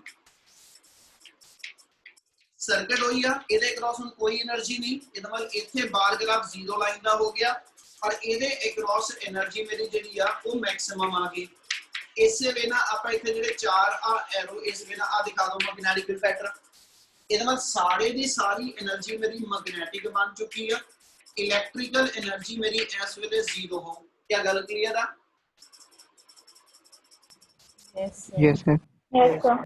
सर्किट होई आ ਇਹਦੇ ਅਕ੍ਰੋਸ ਹੁਣ ਕੋਈ એનર્ਜੀ ਨਹੀਂ ਇਹਦਾ ਮਤਲਬ ਇੱਥੇ ਬਾਰ ਗ੍ਰਾਫ 0 ਲਾਈਨ ਦਾ ਹੋ ਗਿਆ ਔਰ ਇਹਦੇ ਅਕ੍ਰੋਸ એનર્ਜੀ ਮੇਰੀ ਜਿਹੜੀ ਆ ਉਹ ਮੈਕਸਿਮਮ ਆ ਗਈ ਇਸੇ ਵੇ ਨਾ ਆਪਾਂ ਇੱਥੇ ਜਿਹੜੇ ਚਾਰ ਆ ਐਰੋ ਇਸ ਵੇ ਨਾ ਆ ਦਿਖਾ ਦੋ ਮੈਗਨੈਟਿਕ ਫੈਕਟਰ ਇਹਦਾ ਮਤਲਬ ਸਾਰੇ ਦੀ ਸਾਰੀ એનર્ਜੀ ਮੇਰੀ ਮੈਗਨੈਟਿਕ ਬਣ ਚੁੱਕੀ ਆ ਇਲੈਕਟ੍ਰੀਕਲ એનર્ਜੀ ਮੇਰੀ ਇਸ ਵੇਲੇ 0 ਹੋ ਕੀ ਗੱਲ ਕਲੀਅਰ ਆ Yes, sir. Yes, sir. Yes, sir.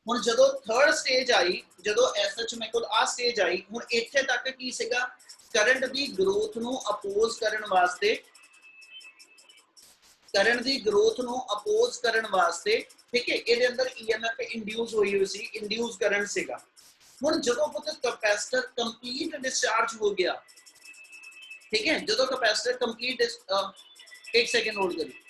ਹੁਣ ਜਦੋਂ ਥਰਡ ਸਟੇਜ ਆਈ ਜਦੋਂ ਐਸਐਚ ਮੇਰੇ ਕੋਲ ਆ ਸਟੇਜ ਆਈ ਹੁਣ ਇੱਥੇ ਤੱਕ ਕੀ ਸੀਗਾ ਕਰੰਟ ਦੀ ਗਰੋਥ ਨੂੰ ਅਪੋਜ਼ ਕਰਨ ਵਾਸਤੇ ਠੀਕ ਹੈ ਇਹਦੇ ਅੰਦਰ ਈਐਮਐਫ ਇੰਡਿਊਸ ਹੋਈ ਸੀ ਇੰਡਿਊਸ ਕਰੰਟ ਸੀਗਾ ਹੁਣ ਜਦੋਂ ਕੈਪੈਸਿਟਰ ਕੰਪਲੀਟ ਡਿਸਚਾਰਜ ਹੋ ਗਿਆ ਠੀਕ ਹੈ ਜਦੋਂ ਕੈਪੈਸਿਟਰ ਕੰਪਲੀਟ ਇੱਕ ਸੈਕਿੰਡ ਹੋਲਡ ਕਰੀ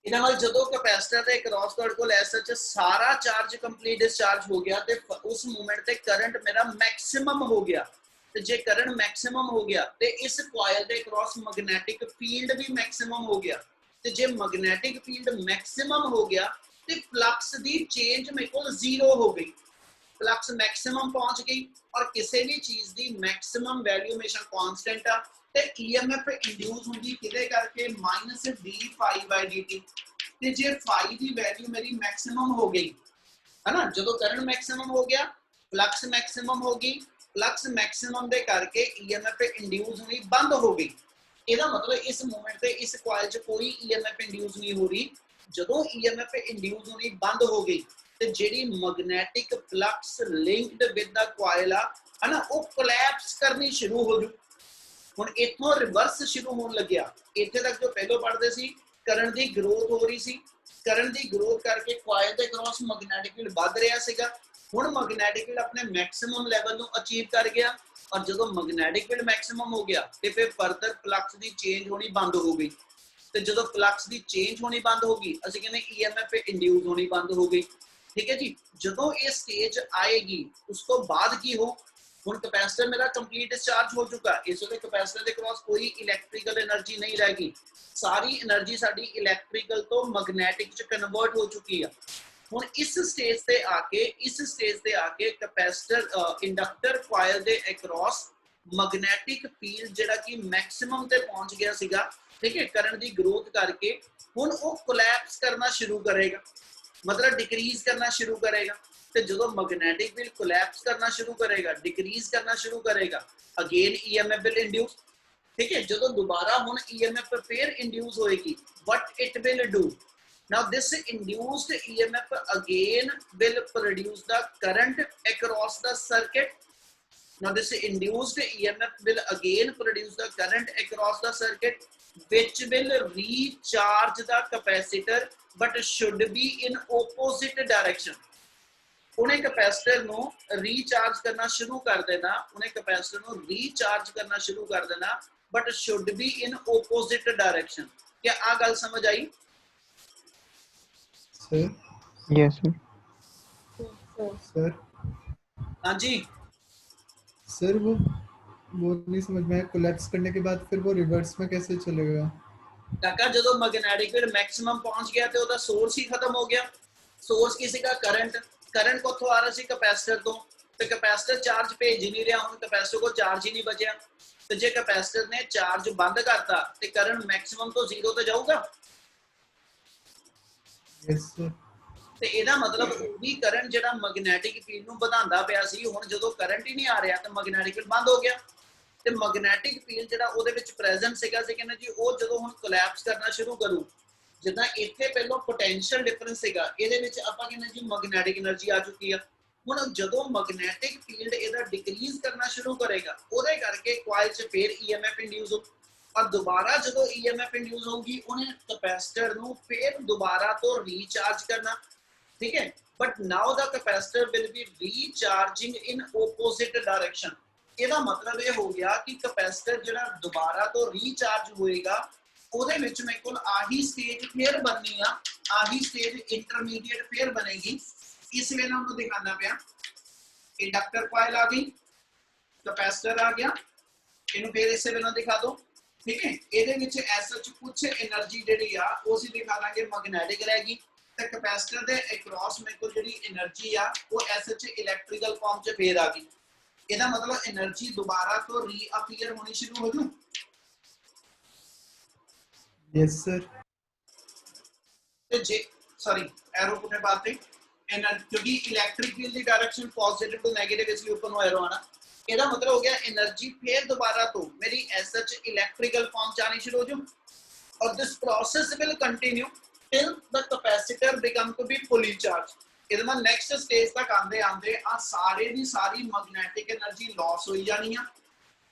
ਇਹਨਾਂ ਨਾਲ ਜਦੋਂ ਕੈਪੈਸਿਟਰ ਦੇ ਕ੍ਰਾਸ ਤੁਹਾਡੇ ਕੋਲ ਐਸਐਚ ਸਾਰਾ ਚਾਰਜ ਕੰਪਲੀਟ ਡਿਸਚਾਰਜ ਹੋ ਗਿਆ ਤੇ ਉਸ ਮੂਮੈਂਟ ਤੇ ਕਰੰਟ ਮੇਰਾ ਮੈਕਸਿਮਮ ਹੋ ਗਿਆ ਤੇ ਜੇ ਕਰੰਟ ਮੈਕਸਿਮਮ ਹੋ ਗਿਆ ਤੇ ਇਸ ਕੋਇਲ ਦੇ ਕ੍ਰਾਸ ਮੈਗਨੈਟਿਕ ਫੀਲਡ ਵੀ ਮੈਕਸਿਮਮ ਹੋ ਗਿਆ ਤੇ ਜੇ ਮੈਗਨੈਟਿਕ ਫੀਲਡ ਮੈਕਸਿਮਮ ਹੋ ਗਿਆ ਤੇ ਫਲਕਸ ਦੀ ਚੇਂਜ ਮੇਰੇ ਕੋਲ 0 ਹੋ ਗਈ ਫਲਕਸ ਮੈਕਸਿਮਮ ਪਹੁੰਚ ਗਈ ਔਰ ਕਿਸੇ ਵੀ ਚੀਜ਼ ਦੀ ਮੈਕਸਿਮਮ ਵੈਲਿਊ ਹਮੇਸ਼ਾ ਕਾਂਸਟੈਂਟ ਆ ਤੇ EMF ਇੰਡਿਊਸ ਹੁੰਦੀ ਕਿਹਦੇ ਕਰਕੇ -d∅/dt ਤੇ ਜੇ φ ਦੀ ਵੈਲਿਊ ਮੇਰੀ ਮੈਕਸਿਮਮ ਹੋ ਗਈ ਹੈ ਨਾ ਜਦੋਂ ਕਰੰਟ ਮੈਕਸਿਮਮ ਹੋ ਗਿਆ ਫਲਕਸ ਮੈਕਸਿਮਮ ਹੋ ਗਈ फ्लक्स मैक्सिमम दे करके ईएमएफ इंड्यूस होनी बंद हो गई। ਇਹਦਾ ਮਤਲਬ ਇਸ ਮੂਵਮੈਂਟ ਤੇ ਇਸ ਕੋਇਲ 'ਚ ਕੋਈ ਈਐਮਐਫ ਇੰਡਿਊਸ ਨਹੀਂ ਹੋ ਰਹੀ। ਜਦੋਂ ਈਐਮਐਫ ਇੰਡਿਊਸ ਹੋਣੀ ਬੰਦ ਹੋ ਗਈ ਤੇ ਜਿਹੜੀ magnetic flux linked with the coil ਆ ਹਨਾ ਉਹ ਕੋਲੈਪਸ ਕਰਨੀ ਸ਼ੁਰੂ ਹੋ ਜੂ। ਹੁਣ ਇੱਥੋਂ ਰਿਵਰਸ ਸ਼ੁਰੂ ਹੋਣ ਲੱਗਿਆ। ਇੱਥੇ ਤੱਕ ਜੋ ਪਹਿਲਾਂ ਪੜਦੇ ਸੀ ਕਰੰਟ ਦੀ ਗਰੋਥ ਹੋ ਰਹੀ ਸੀ, ਕਰੰਟ ਦੀ ਗਰੋਥ ਕਰਕੇ ਕੋਇਲ ਦੇ ਕ੍ਰੋਸ ਮੈਗਨੈਟਿਕ ਫੀਲਡ ਵੱਧ ਰਿਹਾ ਸੀਗਾ। ਹੁਣ ਮੈਗਨੈਟਿਕ ਫੀਲਡ ਆਪਣੇ ਮੈਕਸਿਮਮ ਲੈਵਲ ਨੂੰ ਅਚੀਵ ਕਰ ਗਿਆ और जो मैग्नेटिक फील्ड मैक्सिमम हो गया तो फिर फर्दर फ्लक्स की चेंज होनी बंद हो गई। तो जो फ्लक्स की चेंज होनी बंद हो गई असं कहने ईएमएफ इंड्यूस होनी बंद हो गई। ठीक है जी, जो ये स्टेज आएगी उस तो बाद की हो हुण कैपेसिटर मेरा कंप्लीट डिस्चार्ज हो चुका। इस वे कैपेसिटर के क्रॉस कोई इलैक्ट्रिकल एनर्जी नहीं रहेगी, सारी एनर्जी साडी इलैक्ट्रिकल तो मैग्नेटिक च कन्वर्ट हो चुकी है। ਹੁਣ ਇਸ ਸਟੇਜ ਤੇ ਆ ਕੇ ਕੈਪੈਸਿਟਰ ਇੰਡਕਟਰ ਕੋਇਲ ਦੇ ਅਕ੍ਰੋਸ ਮੈਗਨੈਟਿਕ ਫੀਲਡ ਜਿਹੜਾ ਕਿ ਮੈਕਸਿਮਮ ਤੇ ਪਹੁੰਚ ਗਿਆ ਸੀਗਾ। ਠੀਕ ਹੈ, ਕਰੰਟ ਦੀ ਗਰੋਥ ਕਰਕੇ ਹੁਣ ਉਹ ਕੋਲੈਪਸ ਕਰਨਾ ਸ਼ੁਰੂ ਕਰੇਗਾ, ਮਤਲਬ ਡਿਕਰੀਜ਼ ਕਰਨਾ ਸ਼ੁਰੂ ਕਰੇਗਾ। ਤੇ ਜਦੋਂ ਮੈਗਨੈਟਿਕ ਫੀਲਡ ਕੋਲੈਪਸ ਕਰਨਾ ਸ਼ੁਰੂ ਕਰੇਗਾ, ਡਿਕਰੀਜ਼ ਕਰਨਾ ਸ਼ੁਰੂ ਕਰੇਗਾ, ਅਗੇਨ ਈਐਮਐਫ ਵਿਲ ਇੰਡਿਊਸ। ਠੀਕ ਹੈ, ਜਦੋਂ ਦੁਬਾਰਾ ਹੁਣ ਈਐਮਐਫ ਫੇਰ ਇੰਡਿਊਸ ਹੋਏਗੀ, what it will do now, this induced EMF again will produce the current across the circuit. Now this induced EMF will again produce the current across the circuit which will recharge the capacitor but should be in opposite direction. उन्हें कैपेसिटर नो रीचार्ज करना शुरू कर देना, उन्हें कैपेसिटर नो रीचार्ज करना शुरू कर देना but should be in opposite direction. क्या आ गल समझ आई? Sir Yes, sir. सर हाँ जी, सर वो नहीं समझ में आया, कोलैप्स करने के बाद फिर वो रिवर्स में कैसे चलेगा? काका जो मैग्नेटिक फील्ड मैक्सिमम पहुंच गया तो ਉਹਦਾ सोर्स ही खत्म हो गया। सोर्स किसी का करंट को आ रहा सी कैपेसिटर तो कैपेसिटर चार्ज भेज ही नहीं रहा, ਹੁਣ कैपेसिटर को चार्ज ही नहीं बचा। तो जे कैपेसिटर ने चार्ज बंद करता तो करंट मैक्सिमम तो 0 ਤੇ ਜਾਊਗਾ। Yes sir. ਤੇ ਇਹਦਾ ਮਤਲਬ ਉਹ ਵੀ ਕਰੰਟ ਜਿਹੜਾ ਮੈਗਨੈਟਿਕ ਫੀਲਡ ਨੂੰ ਵਧਾਉਂਦਾ ਪਿਆ ਸੀ, ਹੁਣ ਜਦੋਂ ਕਰੰਟ ਹੀ ਨਹੀਂ ਆ ਰਿਹਾ ਤਾਂ ਮੈਗਨੈਟਿਕ ਫੀਲਡ ਬੰਦ ਹੋ ਗਿਆ। ਤੇ ਮੈਗਨੈਟਿਕ ਫੀਲਡ ਜਿਹੜਾ ਉਹਦੇ ਵਿੱਚ ਪ੍ਰੈਜ਼ੈਂਟ ਸੀਗਾ ਸੀ ਕਹਿੰਦੇ ਜੀ ਉਹ ਜਦੋਂ ਹੁਣ ਕੋਲੈਪਸ ਕਰਨਾ ਸ਼ੁਰੂ ਕਰੂ, ਜਿੱਦਾਂ ਇੱਥੇ ਪਹਿਲਾਂ ਪੋਟੈਂਸ਼ੀਅਲ ਡਿਫਰੈਂਸ ਸੀਗਾ ਇਹਦੇ ਵਿੱਚ ਆਪਾਂ ਕਹਿੰਦੇ ਜੀ ਮੈਗਨੈਟਿਕ એનર્ਜੀ ਆ ਚੁੱਕੀ ਆ। ਹੁਣ ਜਦੋਂ ਮੈਗਨੈਟਿਕ ਫੀਲਡ ਇਹਦਾ ਡਿਕਰੀਜ਼ ਕਰਨਾ ਸ਼ੁਰੂ ਕਰੇਗਾ ਉਹਦੇ ਕਰਕੇ ਕੋਇਲ 'ਚ ਫੇਰ ਈਐਮਐਫ ਇੰਡਿਊਸ ਹੋ और दोबारा जो ईएमएफ इंड्यूस होगी उन्हें कैपेसिटर नु फिर दोबारा तो रीचार्ज करना। ठीक है, but now the capacitor will be recharging in opposite direction. ਇਹਦਾ ਮਤਲਬ ਇਹ ਹੋ ਗਿਆ ਕਿ ਕੈਪੈਸਿਟਰ ਜਿਹੜਾ ਦੁਬਾਰਾ ਤੋਂ ਰੀਚਾਰਜ ਹੋਏਗਾ ਉਹਦੇ ਵਿੱਚ ਮੇਰੇ ਕੋਲ ਆਹੀ ਸਟੇਜ ਫੇਰ ਬਣਨੀ ਆ, ਆਹੀ ਸਟੇਜ ਇੰਟਰਮੀਡੀਏਟ ਫੇਰ ਬਣੇਗੀ। ਇਸ ਵੇਲੇ ਨੂੰ ਦਿਖਾਣਾ ਪਿਆ ਇੰਡਕਟਰ ਕੋਇਲ ਆ ਗਈ, कैपेसिटर आ गया, ਇਹਨੂੰ ਫੇਰ ਇਸੇ ਵੇਲੇ ਦਿਖਾ ਦੋ। ठीक है, ਇਹਦੇ ਵਿੱਚ ਐਸਐਚ ਕੁਝ એનર્ਜੀ ਜਿਹੜੀ ਆ ਉਹ ਅਸੀਂ ਦਿਖਾ ਦਾਂਗੇ ਮੈਗਨੈਟਿਕ ਰਹੇਗੀ ਤੇ ਕੈਪੈਸਿਟਰ ਦੇ ਅਕ੍ਰੋਸ ਮੇਰੇ ਕੋਲ ਜਿਹੜੀ એનર્ਜੀ ਆ ਉਹ ਐਸਐਚ ਇਲੈਕਟ੍ਰੀਕਲ ਫਾਰਮ 'ਚ ਫੇਰ ਆ ਗਈ। ਇਹਦਾ ਮਤਲਬ એનર્ਜੀ ਦੁਬਾਰਾ ਤੋਂ ਰੀਅਪੀਅਰ ਹੋਣੀ ਸ਼ੁਰੂ ਹੋ ਜੂ। Yes sir. ਤੇ ਜੇ ਸੌਰੀ ਐਰੋ ਪੁੱਟੇ ਬਾਅਦ ਤੇ एनर्जी क्योंकि electric field the direction positive to negative इसलिए ऊपर ਨੂੰ ਐਰੋ ਆਣਾ। ਇਹਦਾ ਮਤਲਬ ਹੋ ਗਿਆ એનર્ਜੀ ਫੇਰ ਦੁਬਾਰਾ ਤੋਂ ਮੇਰੀ ਐਸਐਚ ਇਲੈਕਟ੍ਰੀਕਲ ਫਾਰਮ 'ਚ ਆਣੀ ਸ਼ੁਰੂ ਹੋ ਜੂ और this process will continue till the capacitor become to be fully charged। ਇਹਦੇ ਨਾਲ ਨੈਕਸਟ ਸਟੇਜ ਤੱਕ ਆਂਦੇ ਆਂਦੇ ਆ ਸਾਰੇ ਦੀ ਸਾਰੀ ਮੈਗਨੈਟਿਕ એનર્ਜੀ ਲਾਸ ਹੋਈ ਜਾਣੀ ਆ।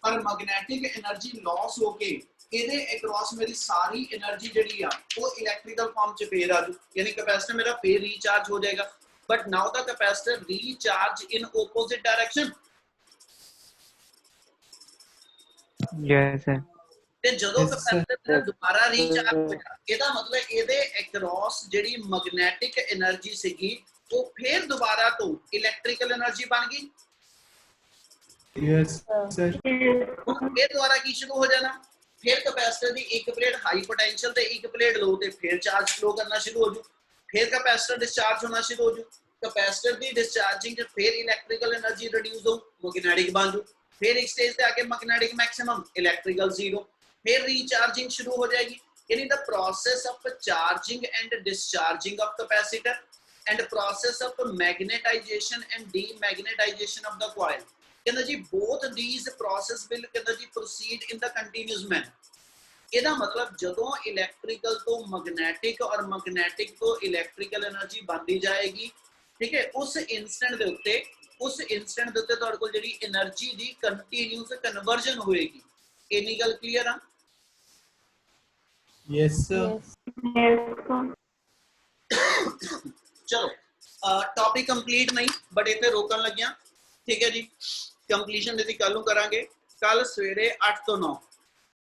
ਪਰ ਮੈਗਨੈਟਿਕ એનર્ਜੀ ਲਾਸ ਹੋ ਕੇ ਇਹਦੇ ਅਕ੍ਰੋਸ ਮੇਰੀ ਸਾਰੀ એનર્ਜੀ ਜਿਹੜੀ ਆ ਉਹ ਇਲੈਕਟ੍ਰੀਕਲ ਫਾਰਮ 'ਚ ਫੇਰ ਆ ਜੂ, ਯਾਨੀ ਕੈਪੈਸਿਟਰ ਮੇਰਾ ਫੇਰ ਰੀਚਾਰਜ ਹੋ ਜਾਏਗਾ। But now the capacitor recharge in opposite direction. Yes, sir. ਤੇ ਜਦੋਂ ਕੈਪੈਸਿਟਰ ਦੁਬਾਰਾ ਰੀਚਾਰਜ ਹੋਇਆ ਇਹਦਾ ਮਤਲਬ ਇਹਦੇ ਅਕ੍ਰੋਸ ਜਿਹੜੀ ਮੈਗਨੈਟਿਕ એનર્ਜੀ ਸੀਗੀ ਉਹ ਫੇਰ ਦੁਬਾਰਾ ਤੋਂ ਇਲੈਕਟ੍ਰੀਕਲ એનર્ਜੀ ਬਣ ਗਈ। Yes sir. ਫੇਰ ਦੁਬਾਰਾ ਕੀ ਸ਼ੁਰੂ ਹੋ ਜਾਣਾ, ਫਿਰ ਕੈਪੈਸਿਟਰ ਦੀ ਇੱਕ ਪਲੇਟ ਹਾਈ ਪੋਟੈਂਸ਼ੀਅਲ ਤੇ ਇੱਕ ਪਲੇਟ ਲੋ ਤੇ ਫਿਰ ਚਾਰਜ ਫਲੋ ਕਰਨਾ ਸ਼ੁਰੂ ਹੋ ਜੂ। ਫਿਰ ਕੈਪੈਸਿਟਰ ਡਿਸਚਾਰਜ ਹੋਣਾ ਸ਼ੁਰੂ ਹੋ ਜੂ। ਕੈਪੈਸਿਟਰ ਦੀ ਡਿਸਚਾਰजिंग ਚ ਫਿਰ ਇਲੈਕਟ੍ਰੀਕਲ એનર્ਜੀ ਰਿਡਿਊਸ ਹੋ, ਮੈਗਨੈਟਿਕ ਬਣ ਜੂ। फिर एक स्टेज पे आके मैग्नेटिक मैक्सिमम, इलेक्ट्रिकल 0, फिर रीचार्जिंग शुरू हो जाएगी। यानी the process of charging and discharging of capacitor and process of magnetisation and demagnetisation of the coil. ਕਹਿੰਦਾ ਜੀ both these process will ਕਹਿੰਦਾ ਜੀ proceed in the continuous manner। ਇਹਦਾ ਮਤਲਬ ਜਦੋਂ ਇਲੈਕਟ੍ਰੀਕਲ ਤੋਂ ਮੈਗਨੈਟਿਕ ਔਰ ਮੈਗਨੈਟਿਕ ਤੋਂ ਇਲੈਕਟ੍ਰੀਕਲ એનર્ਜੀ ਬਣਦੀ ਜਾਏਗੀ, ਠੀਕ ਹੈ, ਉਸ ਇਨਸਟੈਂਟ ਦੇ ਉੱਤੇ ਤੁਹਾਡੇ ਕੋਲ ਜਿਹੜੀ એનર્ਜੀ ਦੀ ਕੰਟੀਨਿਊਸ ਕਨਵਰਜਨ ਹੋਏਗੀ। ਇੰਨੀ ਗੱਲ ਕਲੀਅਰ ਆ? Yes, sir. ਚਲੋ ਟੌਪਿਕ ਕੰਪਲੀਟ ਨਹੀਂ, ਬਟ ਇੱਥੇ ਰੋਕਣ ਲੱਗਿਆ, ਠੀਕ ਹੈ ਜੀ। ਕੰਪਲੀਸ਼ਨ ਦੀ ਕੱਲ ਨੂੰ ਕਰਾਂਗੇ, ਕੱਲ ਸਵੇਰੇ 8 ਤੋਂ 9।